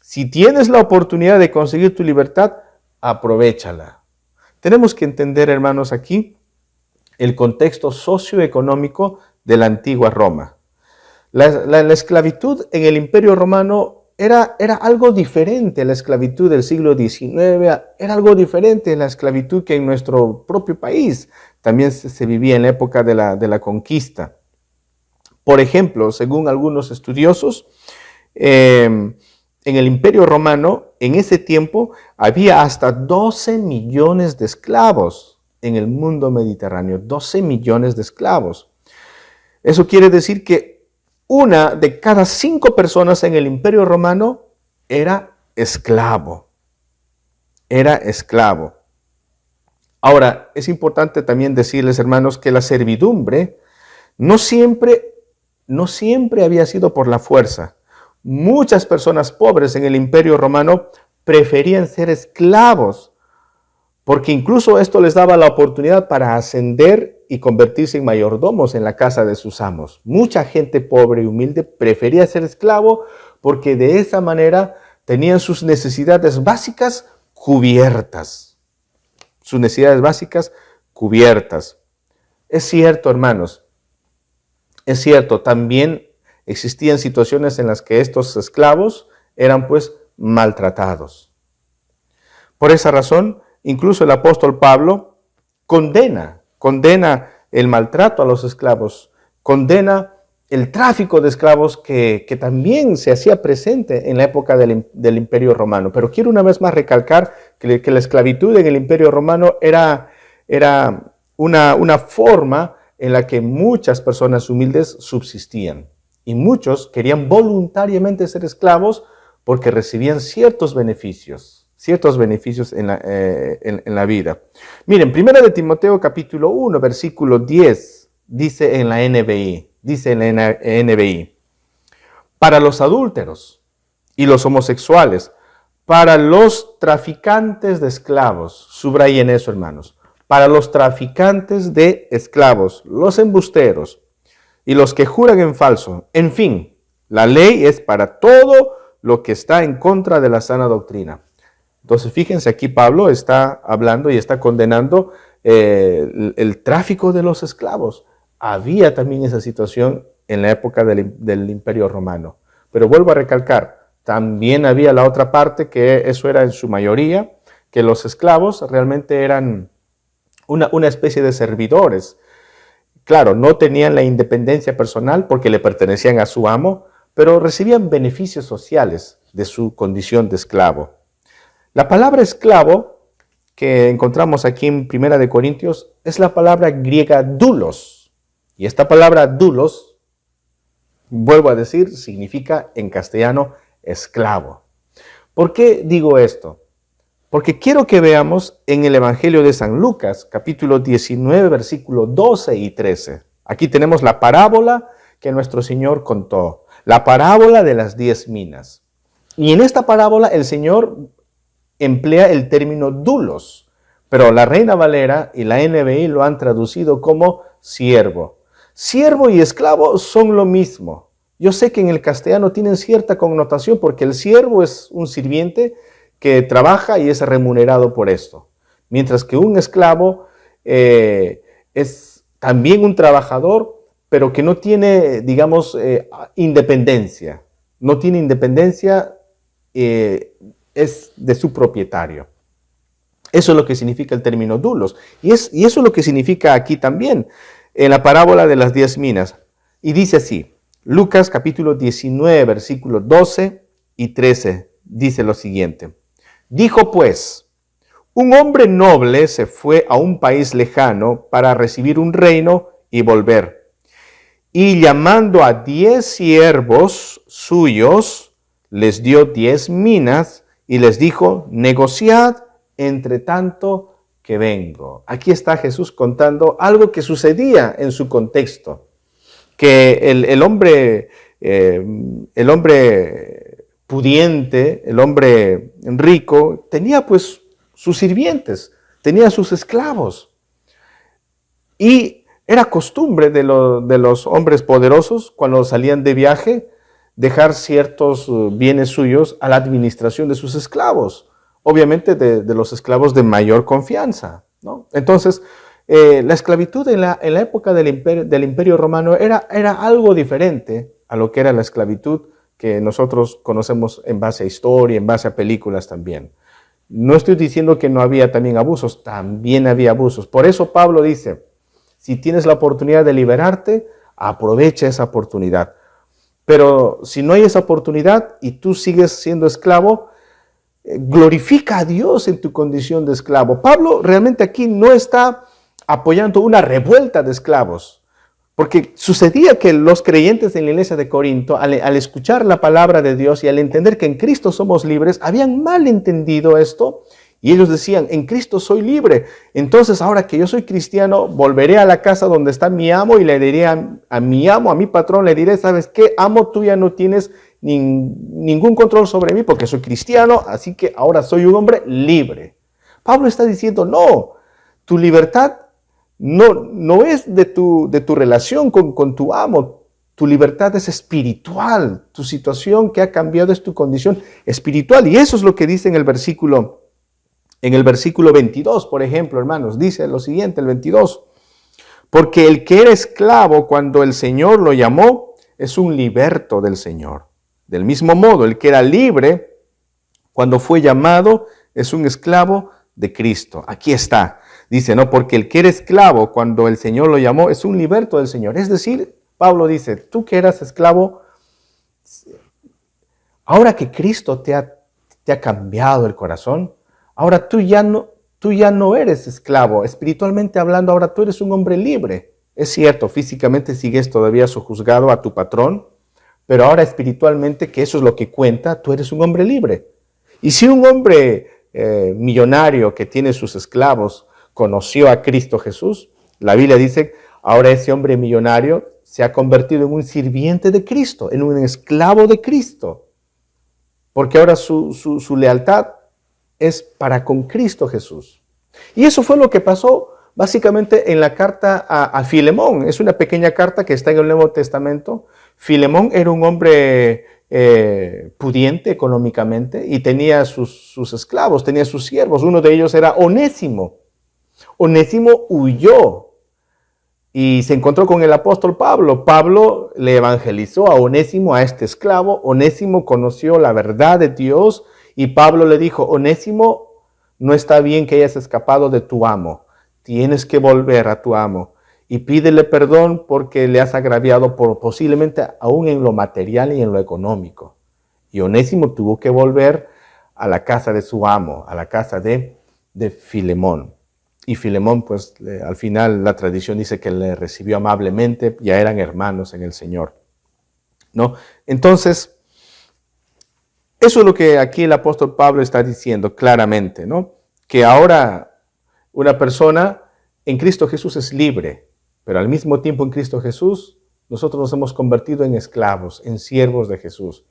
si tienes la oportunidad de conseguir tu libertad, aprovéchala. Tenemos que entender, hermanos, aquí el contexto socioeconómico de la antigua Roma. La esclavitud en el Imperio Romano era algo diferente a la esclavitud del siglo XIX, era algo diferente a la esclavitud que en nuestro propio país también se vivía en la época de la conquista. Por ejemplo, según algunos estudiosos, en el Imperio Romano, en ese tiempo, había hasta 12 millones de esclavos en el mundo mediterráneo. 12 millones de esclavos. Eso quiere decir que una de cada 5 personas en el Imperio Romano era esclavo. Era esclavo. Ahora, es importante también decirles, hermanos, que la servidumbre no siempre había sido por la fuerza. Muchas personas pobres en el Imperio Romano preferían ser esclavos, porque incluso esto les daba la oportunidad para ascender y convertirse en mayordomos en la casa de sus amos. Mucha gente pobre y humilde prefería ser esclavo porque de esa manera tenían sus necesidades básicas cubiertas. Sus necesidades básicas cubiertas. Es cierto, hermanos, es cierto, también existían situaciones en las que estos esclavos eran pues maltratados. Por esa razón, incluso el apóstol Pablo condena el maltrato a los esclavos, condena el tráfico de esclavos que también se hacía presente en la época del Imperio Romano. Pero quiero una vez más recalcar que la esclavitud en el Imperio Romano era una forma en la que muchas personas humildes subsistían. Y muchos querían voluntariamente ser esclavos porque recibían ciertos beneficios en la vida. Miren, 1 de Timoteo capítulo 1, versículo 10, dice en la NBI, para los adúlteros y los homosexuales, para los traficantes de esclavos, subrayen eso, hermanos, para los traficantes de esclavos, los embusteros, y los que juran en falso. En fin, la ley es para todo lo que está en contra de la sana doctrina. Entonces, fíjense, aquí Pablo está hablando y está condenando el tráfico de los esclavos. Había también esa situación en la época del Imperio Romano. Pero vuelvo a recalcar, también había la otra parte, que eso era en su mayoría, que los esclavos realmente eran una especie de servidores. Claro, no tenían la independencia personal porque le pertenecían a su amo, pero recibían beneficios sociales de su condición de esclavo. La palabra esclavo que encontramos aquí en 1 Corintios es la palabra griega doulos. Y esta palabra doulos, vuelvo a decir, significa en castellano esclavo. ¿Por qué digo esto? Porque quiero que veamos en el Evangelio de San Lucas, capítulo 19, versículos 12 y 13. Aquí tenemos la parábola que nuestro Señor contó, la parábola de las 10 minas. Y en esta parábola el Señor emplea el término doulos, pero la Reina Valera y la NBI lo han traducido como siervo. Siervo y esclavo son lo mismo. Yo sé que en el castellano tienen cierta connotación porque el siervo es un sirviente que trabaja y es remunerado por esto. Mientras que un esclavo es también un trabajador, pero que no tiene, digamos, independencia. No tiene independencia, es de su propietario. Eso es lo que significa el término doulos. Y eso es lo que significa aquí también, en la parábola de las 10 minas. Y dice así, Lucas capítulo 19, versículos 12 y 13, dice lo siguiente. Dijo pues, un hombre noble se fue a un país lejano para recibir un reino y volver. Y llamando a 10 siervos suyos, les dio 10 minas y les dijo, negociad entre tanto que vengo. Aquí está Jesús contando algo que sucedía en su contexto, que el hombre pudiente, el hombre rico, tenía pues sus sirvientes, tenía sus esclavos. Y era costumbre de los hombres poderosos, cuando salían de viaje, dejar ciertos bienes suyos a la administración de sus esclavos. Obviamente de los esclavos de mayor confianza, ¿no? Entonces, la esclavitud en la época del Imperio Romano era algo diferente a lo que era la esclavitud que nosotros conocemos en base a historia, en base a películas también. No estoy diciendo que no había también abusos, también había abusos. Por eso Pablo dice, si tienes la oportunidad de liberarte, aprovecha esa oportunidad. Pero si no hay esa oportunidad y tú sigues siendo esclavo, glorifica a Dios en tu condición de esclavo. Pablo realmente aquí no está apoyando una revuelta de esclavos, porque sucedía que los creyentes en la iglesia de Corinto, al escuchar la palabra de Dios y al entender que en Cristo somos libres, habían mal entendido esto y ellos decían, en Cristo soy libre. Entonces ahora que yo soy cristiano, volveré a la casa donde está mi amo y le diré a mi amo, a mi patrón, le diré, ¿sabes qué? Amo, tú ya no tienes ningún control sobre mí porque soy cristiano, así que ahora soy un hombre libre. Pablo está diciendo, no, tu libertad no es de tu relación con tu amo. Tu libertad es espiritual. Tu situación que ha cambiado es tu condición espiritual. Y eso es lo que dice en el versículo 22, por ejemplo, hermanos. Dice lo siguiente, el 22. Porque el que era esclavo cuando el Señor lo llamó, es un liberto del Señor. Del mismo modo, el que era libre cuando fue llamado, es un esclavo de Cristo. Aquí está. Dice, no, porque el que era esclavo cuando el Señor lo llamó es un liberto del Señor. Es decir, Pablo dice, tú que eras esclavo, ahora que Cristo te ha cambiado el corazón, ahora tú ya no eres esclavo. Espiritualmente hablando, ahora tú eres un hombre libre. Es cierto, físicamente sigues todavía sojuzgado a tu patrón, pero ahora espiritualmente, que eso es lo que cuenta, tú eres un hombre libre. Y si un hombre millonario que tiene sus esclavos conoció a Cristo Jesús, la Biblia dice, ahora ese hombre millonario se ha convertido en un sirviente de Cristo, en un esclavo de Cristo, porque ahora su lealtad es para con Cristo Jesús. Y eso fue lo que pasó básicamente en la carta a Filemón. Es una pequeña carta que está en el Nuevo Testamento. Filemón era un hombre pudiente económicamente y tenía sus esclavos, tenía sus siervos. Uno de ellos era Onésimo. Onésimo huyó y se encontró con el apóstol Pablo. Pablo le evangelizó a Onésimo, a este esclavo. Onésimo conoció la verdad de Dios y Pablo le dijo, Onésimo, no está bien que hayas escapado de tu amo. Tienes que volver a tu amo y pídele perdón porque le has agraviado posiblemente aún en lo material y en lo económico. Y Onésimo tuvo que volver a la casa de su amo, a la casa de Filemón. Y Filemón, pues al final la tradición dice que le recibió amablemente, ya eran hermanos en el Señor, ¿no? Entonces, eso es lo que aquí el apóstol Pablo está diciendo claramente, ¿no? Que ahora una persona en Cristo Jesús es libre, pero al mismo tiempo en Cristo Jesús nosotros nos hemos convertido en esclavos, en siervos de Jesús,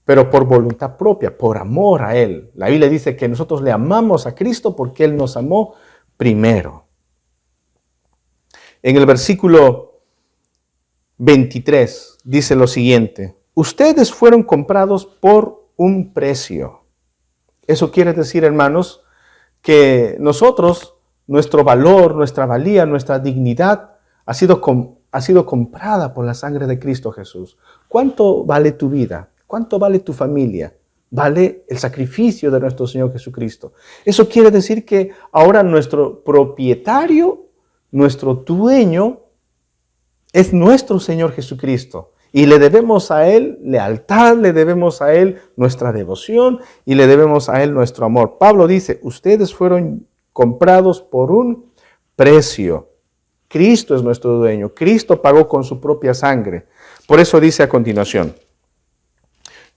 pero por voluntad propia, por amor a Él. La Biblia dice que nosotros le amamos a Cristo porque Él nos amó primero. En el versículo 23 dice lo siguiente, ustedes fueron comprados por un precio. Eso quiere decir, hermanos, que nosotros, nuestro valor, nuestra valía, nuestra dignidad ha sido comprada por la sangre de Cristo Jesús. ¿Cuánto vale tu vida? ¿Cuánto vale tu familia? Vale el sacrificio de nuestro Señor Jesucristo. Eso quiere decir que ahora nuestro propietario, nuestro dueño, es nuestro Señor Jesucristo. Y le debemos a Él lealtad, le debemos a Él nuestra devoción y le debemos a Él nuestro amor. Pablo dice, ustedes fueron comprados por un precio. Cristo es nuestro dueño. Cristo pagó con su propia sangre. Por eso dice a continuación,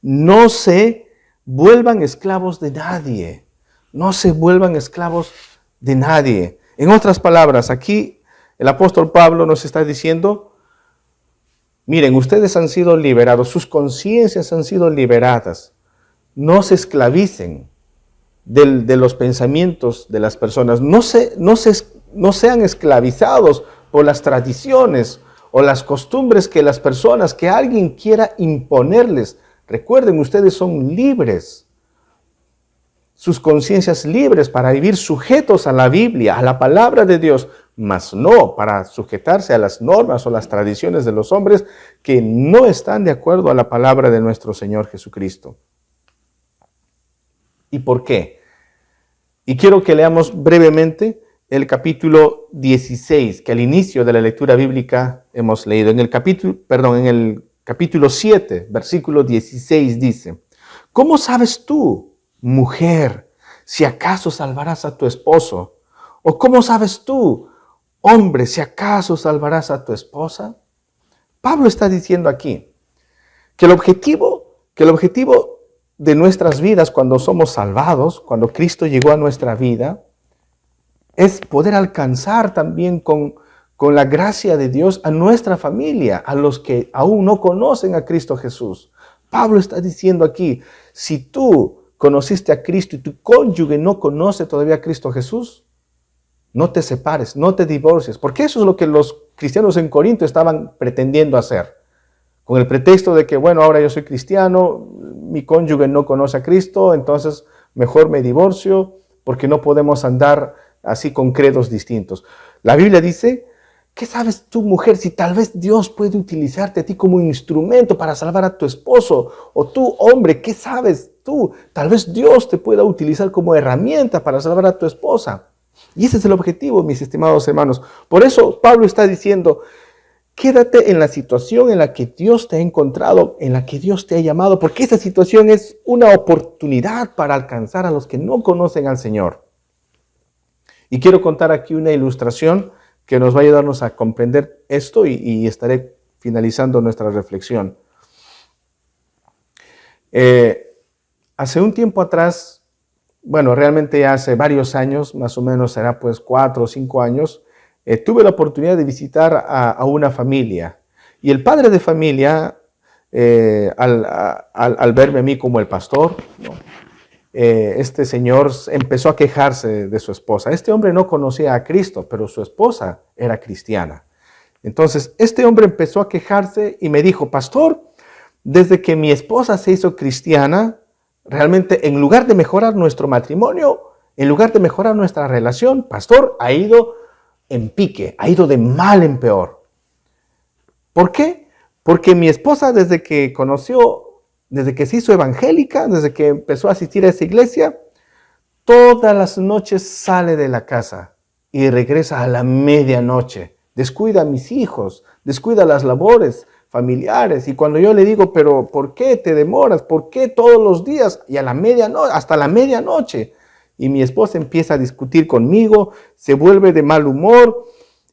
no se vuelvan esclavos de nadie. No se vuelvan esclavos de nadie. En otras palabras, aquí el apóstol Pablo nos está diciendo, miren, ustedes han sido liberados, sus conciencias han sido liberadas. No se esclavicen de los pensamientos de las personas. No sean esclavizados por las tradiciones o las costumbres que las personas, que alguien quiera imponerles. Recuerden, ustedes son libres. Sus conciencias libres para vivir sujetos a la Biblia, a la palabra de Dios, mas no para sujetarse a las normas o las tradiciones de los hombres que no están de acuerdo a la palabra de nuestro Señor Jesucristo. ¿Y por qué? Y quiero que leamos brevemente el capítulo 16, que al inicio de la lectura bíblica hemos leído. En el capítulo 7, versículo 16 dice, ¿cómo sabes tú, mujer, si acaso salvarás a tu esposo? ¿O cómo sabes tú, hombre, si acaso salvarás a tu esposa? Pablo está diciendo aquí que el objetivo de nuestras vidas cuando somos salvados, cuando Cristo llegó a nuestra vida, es poder alcanzar también con la gracia de Dios a nuestra familia, a los que aún no conocen a Cristo Jesús. Pablo está diciendo aquí, si tú conociste a Cristo y tu cónyuge no conoce todavía a Cristo Jesús, no te separes, no te divorcies, porque eso es lo que los cristianos en Corinto estaban pretendiendo hacer. Con el pretexto de que, bueno, ahora yo soy cristiano, mi cónyuge no conoce a Cristo, entonces mejor me divorcio, porque no podemos andar así con credos distintos. La Biblia dice, ¿qué sabes tú, mujer, si tal vez Dios puede utilizarte a ti como instrumento para salvar a tu esposo? O tú, hombre, ¿qué sabes tú? Tal vez Dios te pueda utilizar como herramienta para salvar a tu esposa. Y ese es el objetivo, mis estimados hermanos. Por eso Pablo está diciendo, quédate en la situación en la que Dios te ha encontrado, en la que Dios te ha llamado, porque esa situación es una oportunidad para alcanzar a los que no conocen al Señor. Y quiero contar aquí una ilustración que nos va a ayudarnos a comprender esto y estaré finalizando nuestra reflexión. Hace un tiempo atrás, bueno, realmente ya hace varios años, más o menos será pues 4 o 5 años, tuve la oportunidad de visitar a una familia. Y el padre de familia, al verme a mí como el pastor, ¿no? Este señor empezó a quejarse de su esposa. Este hombre no conocía a Cristo, pero su esposa era cristiana. Entonces, este hombre empezó a quejarse y me dijo, pastor, desde que mi esposa se hizo cristiana, realmente en lugar de mejorar nuestro matrimonio, en lugar de mejorar nuestra relación, pastor, ha ido en pique, ha ido de mal en peor. ¿Por qué? Porque mi esposa desde que se hizo evangélica, desde que empezó a asistir a esa iglesia, todas las noches sale de la casa y regresa a la medianoche. Descuida a mis hijos, descuida las labores familiares. Y cuando yo le digo, pero ¿por qué te demoras? ¿Por qué todos los días? Y hasta la medianoche. Y mi esposa empieza a discutir conmigo, se vuelve de mal humor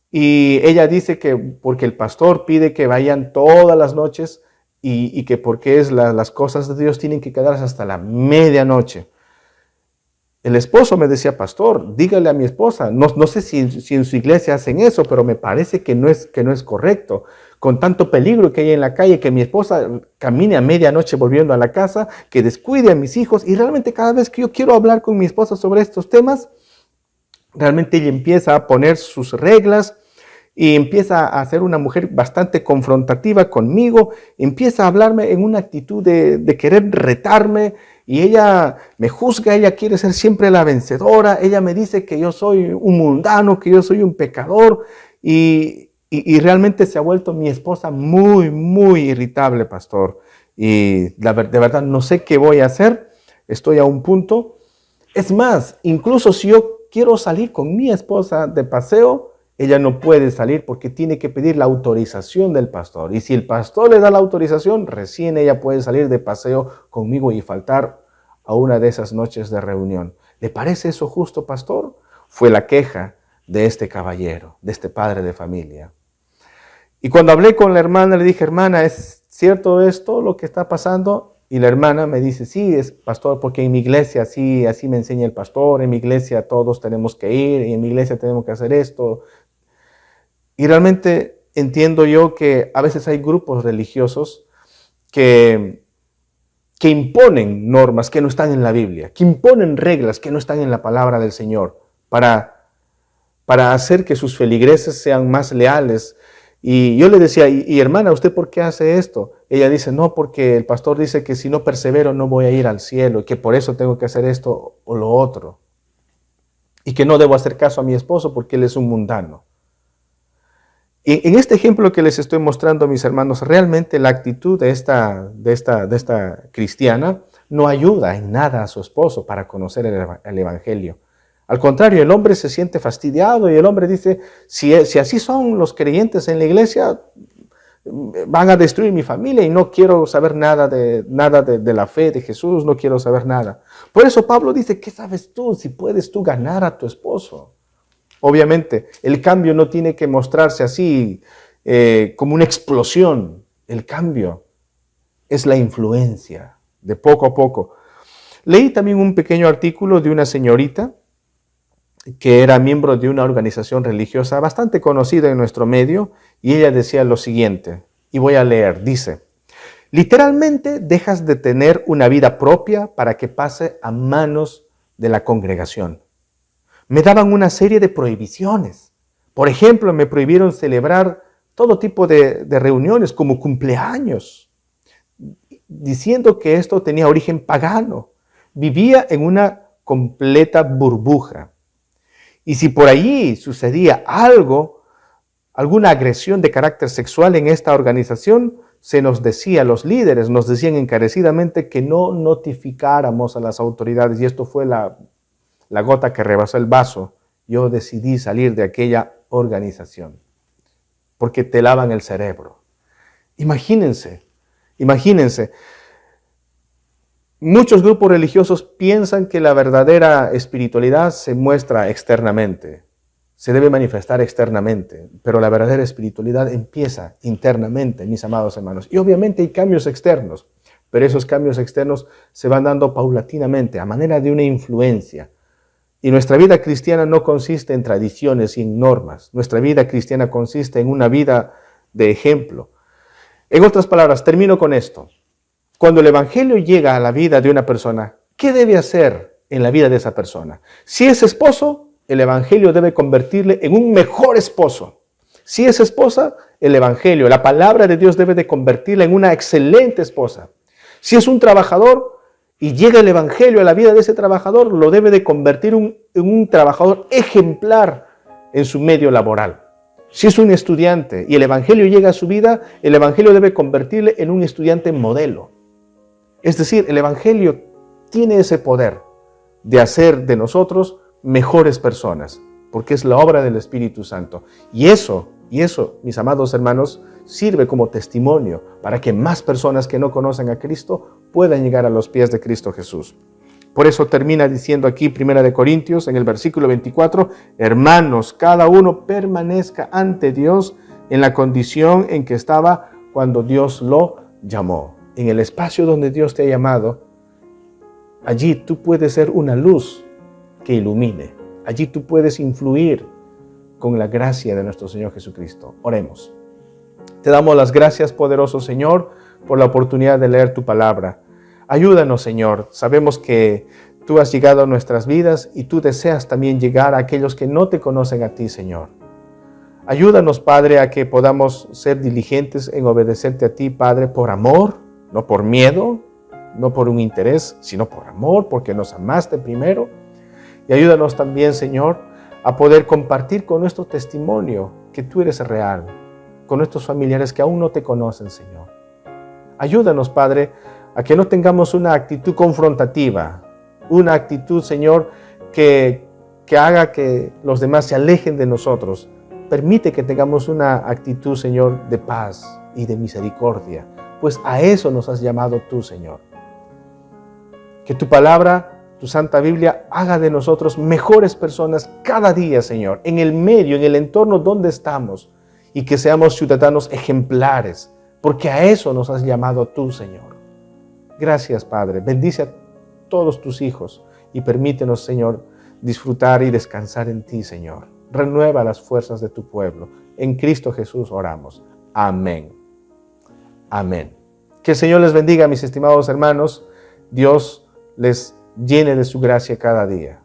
y ella dice que porque el pastor pide que vayan todas las noches y que porque las cosas de Dios tienen que quedarse hasta la medianoche. El esposo me decía, pastor, dígale a mi esposa, no sé si en su iglesia hacen eso, pero me parece que no es correcto. Con tanto peligro que hay en la calle, que mi esposa camine a medianoche volviendo a la casa, que descuide a mis hijos. Y realmente cada vez que yo quiero hablar con mi esposa sobre estos temas, realmente ella empieza a poner sus reglas y empieza a ser una mujer bastante confrontativa conmigo, empieza a hablarme en una actitud de querer retarme y ella me juzga, ella quiere ser siempre la vencedora, ella me dice que yo soy un mundano, que yo soy un pecador y realmente se ha vuelto mi esposa muy, muy irritable, pastor. Y de verdad no sé qué voy a hacer, estoy a un punto. Es más, incluso si yo quiero salir con mi esposa de paseo, ella no puede salir porque tiene que pedir la autorización del pastor. Y si el pastor le da la autorización, recién ella puede salir de paseo conmigo y faltar a una de esas noches de reunión. ¿Le parece eso justo, pastor? Fue la queja de este caballero, de este padre de familia. Y cuando hablé con la hermana, le dije, hermana, ¿es cierto esto lo que está pasando? Y la hermana me dice, sí, es pastor, porque en mi iglesia así me enseña el pastor, en mi iglesia todos tenemos que ir, y en mi iglesia tenemos que hacer esto. Y realmente entiendo yo que a veces hay grupos religiosos que imponen normas que no están en la Biblia, que imponen reglas que no están en la palabra del Señor, para hacer que sus feligreses sean más leales. Y yo le decía, y hermana, ¿usted por qué hace esto? Ella dice, no, porque el pastor dice que si no persevero no voy a ir al cielo, y que por eso tengo que hacer esto o lo otro. Y que no debo hacer caso a mi esposo porque él es un mundano. Y en este ejemplo que les estoy mostrando, mis hermanos, realmente la actitud de esta cristiana no ayuda en nada a su esposo para conocer el Evangelio. Al contrario, el hombre se siente fastidiado y el hombre dice, si así son los creyentes en la iglesia, van a destruir mi familia y no quiero saber nada de la fe de Jesús, no quiero saber nada. Por eso Pablo dice, ¿qué sabes tú si puedes tú ganar a tu esposo? Obviamente, el cambio no tiene que mostrarse así como una explosión. El cambio es la influencia de poco a poco. Leí también un pequeño artículo de una señorita que era miembro de una organización religiosa bastante conocida en nuestro medio, y ella decía lo siguiente, y voy a leer, dice, literalmente dejas de tener una vida propia para que pase a manos de la congregación. Me daban una serie de prohibiciones. Por ejemplo, me prohibieron celebrar todo tipo de reuniones como cumpleaños, diciendo que esto tenía origen pagano. Vivía en una completa burbuja. Y si por allí sucedía algo, alguna agresión de carácter sexual en esta organización, se nos decía, los líderes nos decían encarecidamente que no notificáramos a las autoridades. Y esto fue la gota que rebasó el vaso. Yo decidí salir de aquella organización porque te lavan el cerebro. Imagínense. Muchos grupos religiosos piensan que la verdadera espiritualidad se muestra externamente, se debe manifestar externamente, pero la verdadera espiritualidad empieza internamente, mis amados hermanos. Y obviamente hay cambios externos, pero esos cambios externos se van dando paulatinamente, a manera de una influencia. Y nuestra vida cristiana no consiste en tradiciones y en normas. Nuestra vida cristiana consiste en una vida de ejemplo. En otras palabras, termino con esto. Cuando el Evangelio llega a la vida de una persona, ¿qué debe hacer en la vida de esa persona? Si es esposo, el Evangelio debe convertirle en un mejor esposo. Si es esposa, el Evangelio, la palabra de Dios debe de convertirla en una excelente esposa. Si es un trabajador y llega el Evangelio a la vida de ese trabajador, lo debe de convertir en un trabajador ejemplar en su medio laboral. Si es un estudiante y el Evangelio llega a su vida, el Evangelio debe convertirle en un estudiante modelo. Es decir, el Evangelio tiene ese poder de hacer de nosotros mejores personas, porque es la obra del Espíritu Santo. Y eso, mis amados hermanos, sirve como testimonio para que más personas que no conocen a Cristo puedan llegar a los pies de Cristo Jesús. Por eso termina diciendo aquí 1 Corintios en el versículo 24, hermanos, cada uno permanezca ante Dios en la condición en que estaba cuando Dios lo llamó. En el espacio donde Dios te ha llamado, allí tú puedes ser una luz que ilumine. Allí tú puedes influir con la gracia de nuestro Señor Jesucristo. Oremos. Te damos las gracias, poderoso Señor, por la oportunidad de leer tu palabra. Ayúdanos, Señor. Sabemos que tú has llegado a nuestras vidas y tú deseas también llegar a aquellos que no te conocen a ti, Señor. Ayúdanos, Padre, a que podamos ser diligentes en obedecerte a ti, Padre, por amor, no por miedo, no por un interés, sino por amor, porque nos amaste primero. Y ayúdanos también, Señor, a poder compartir con nuestro testimonio que tú eres real, con nuestros familiares que aún no te conocen, Señor. Ayúdanos, Padre, a que no tengamos una actitud confrontativa, una actitud, Señor, que haga que los demás se alejen de nosotros. Permite que tengamos una actitud, Señor, de paz y de misericordia, pues a eso nos has llamado tú, Señor. Que tu palabra, tu Santa Biblia, haga de nosotros mejores personas cada día, Señor, en el medio, en el entorno donde estamos, y que seamos ciudadanos ejemplares, porque a eso nos has llamado tú, Señor. Gracias, Padre. Bendice a todos tus hijos y permítenos, Señor, disfrutar y descansar en ti, Señor. Renueva las fuerzas de tu pueblo. En Cristo Jesús oramos. Amén. Amén. Que el Señor les bendiga, mis estimados hermanos. Dios les llene de su gracia cada día.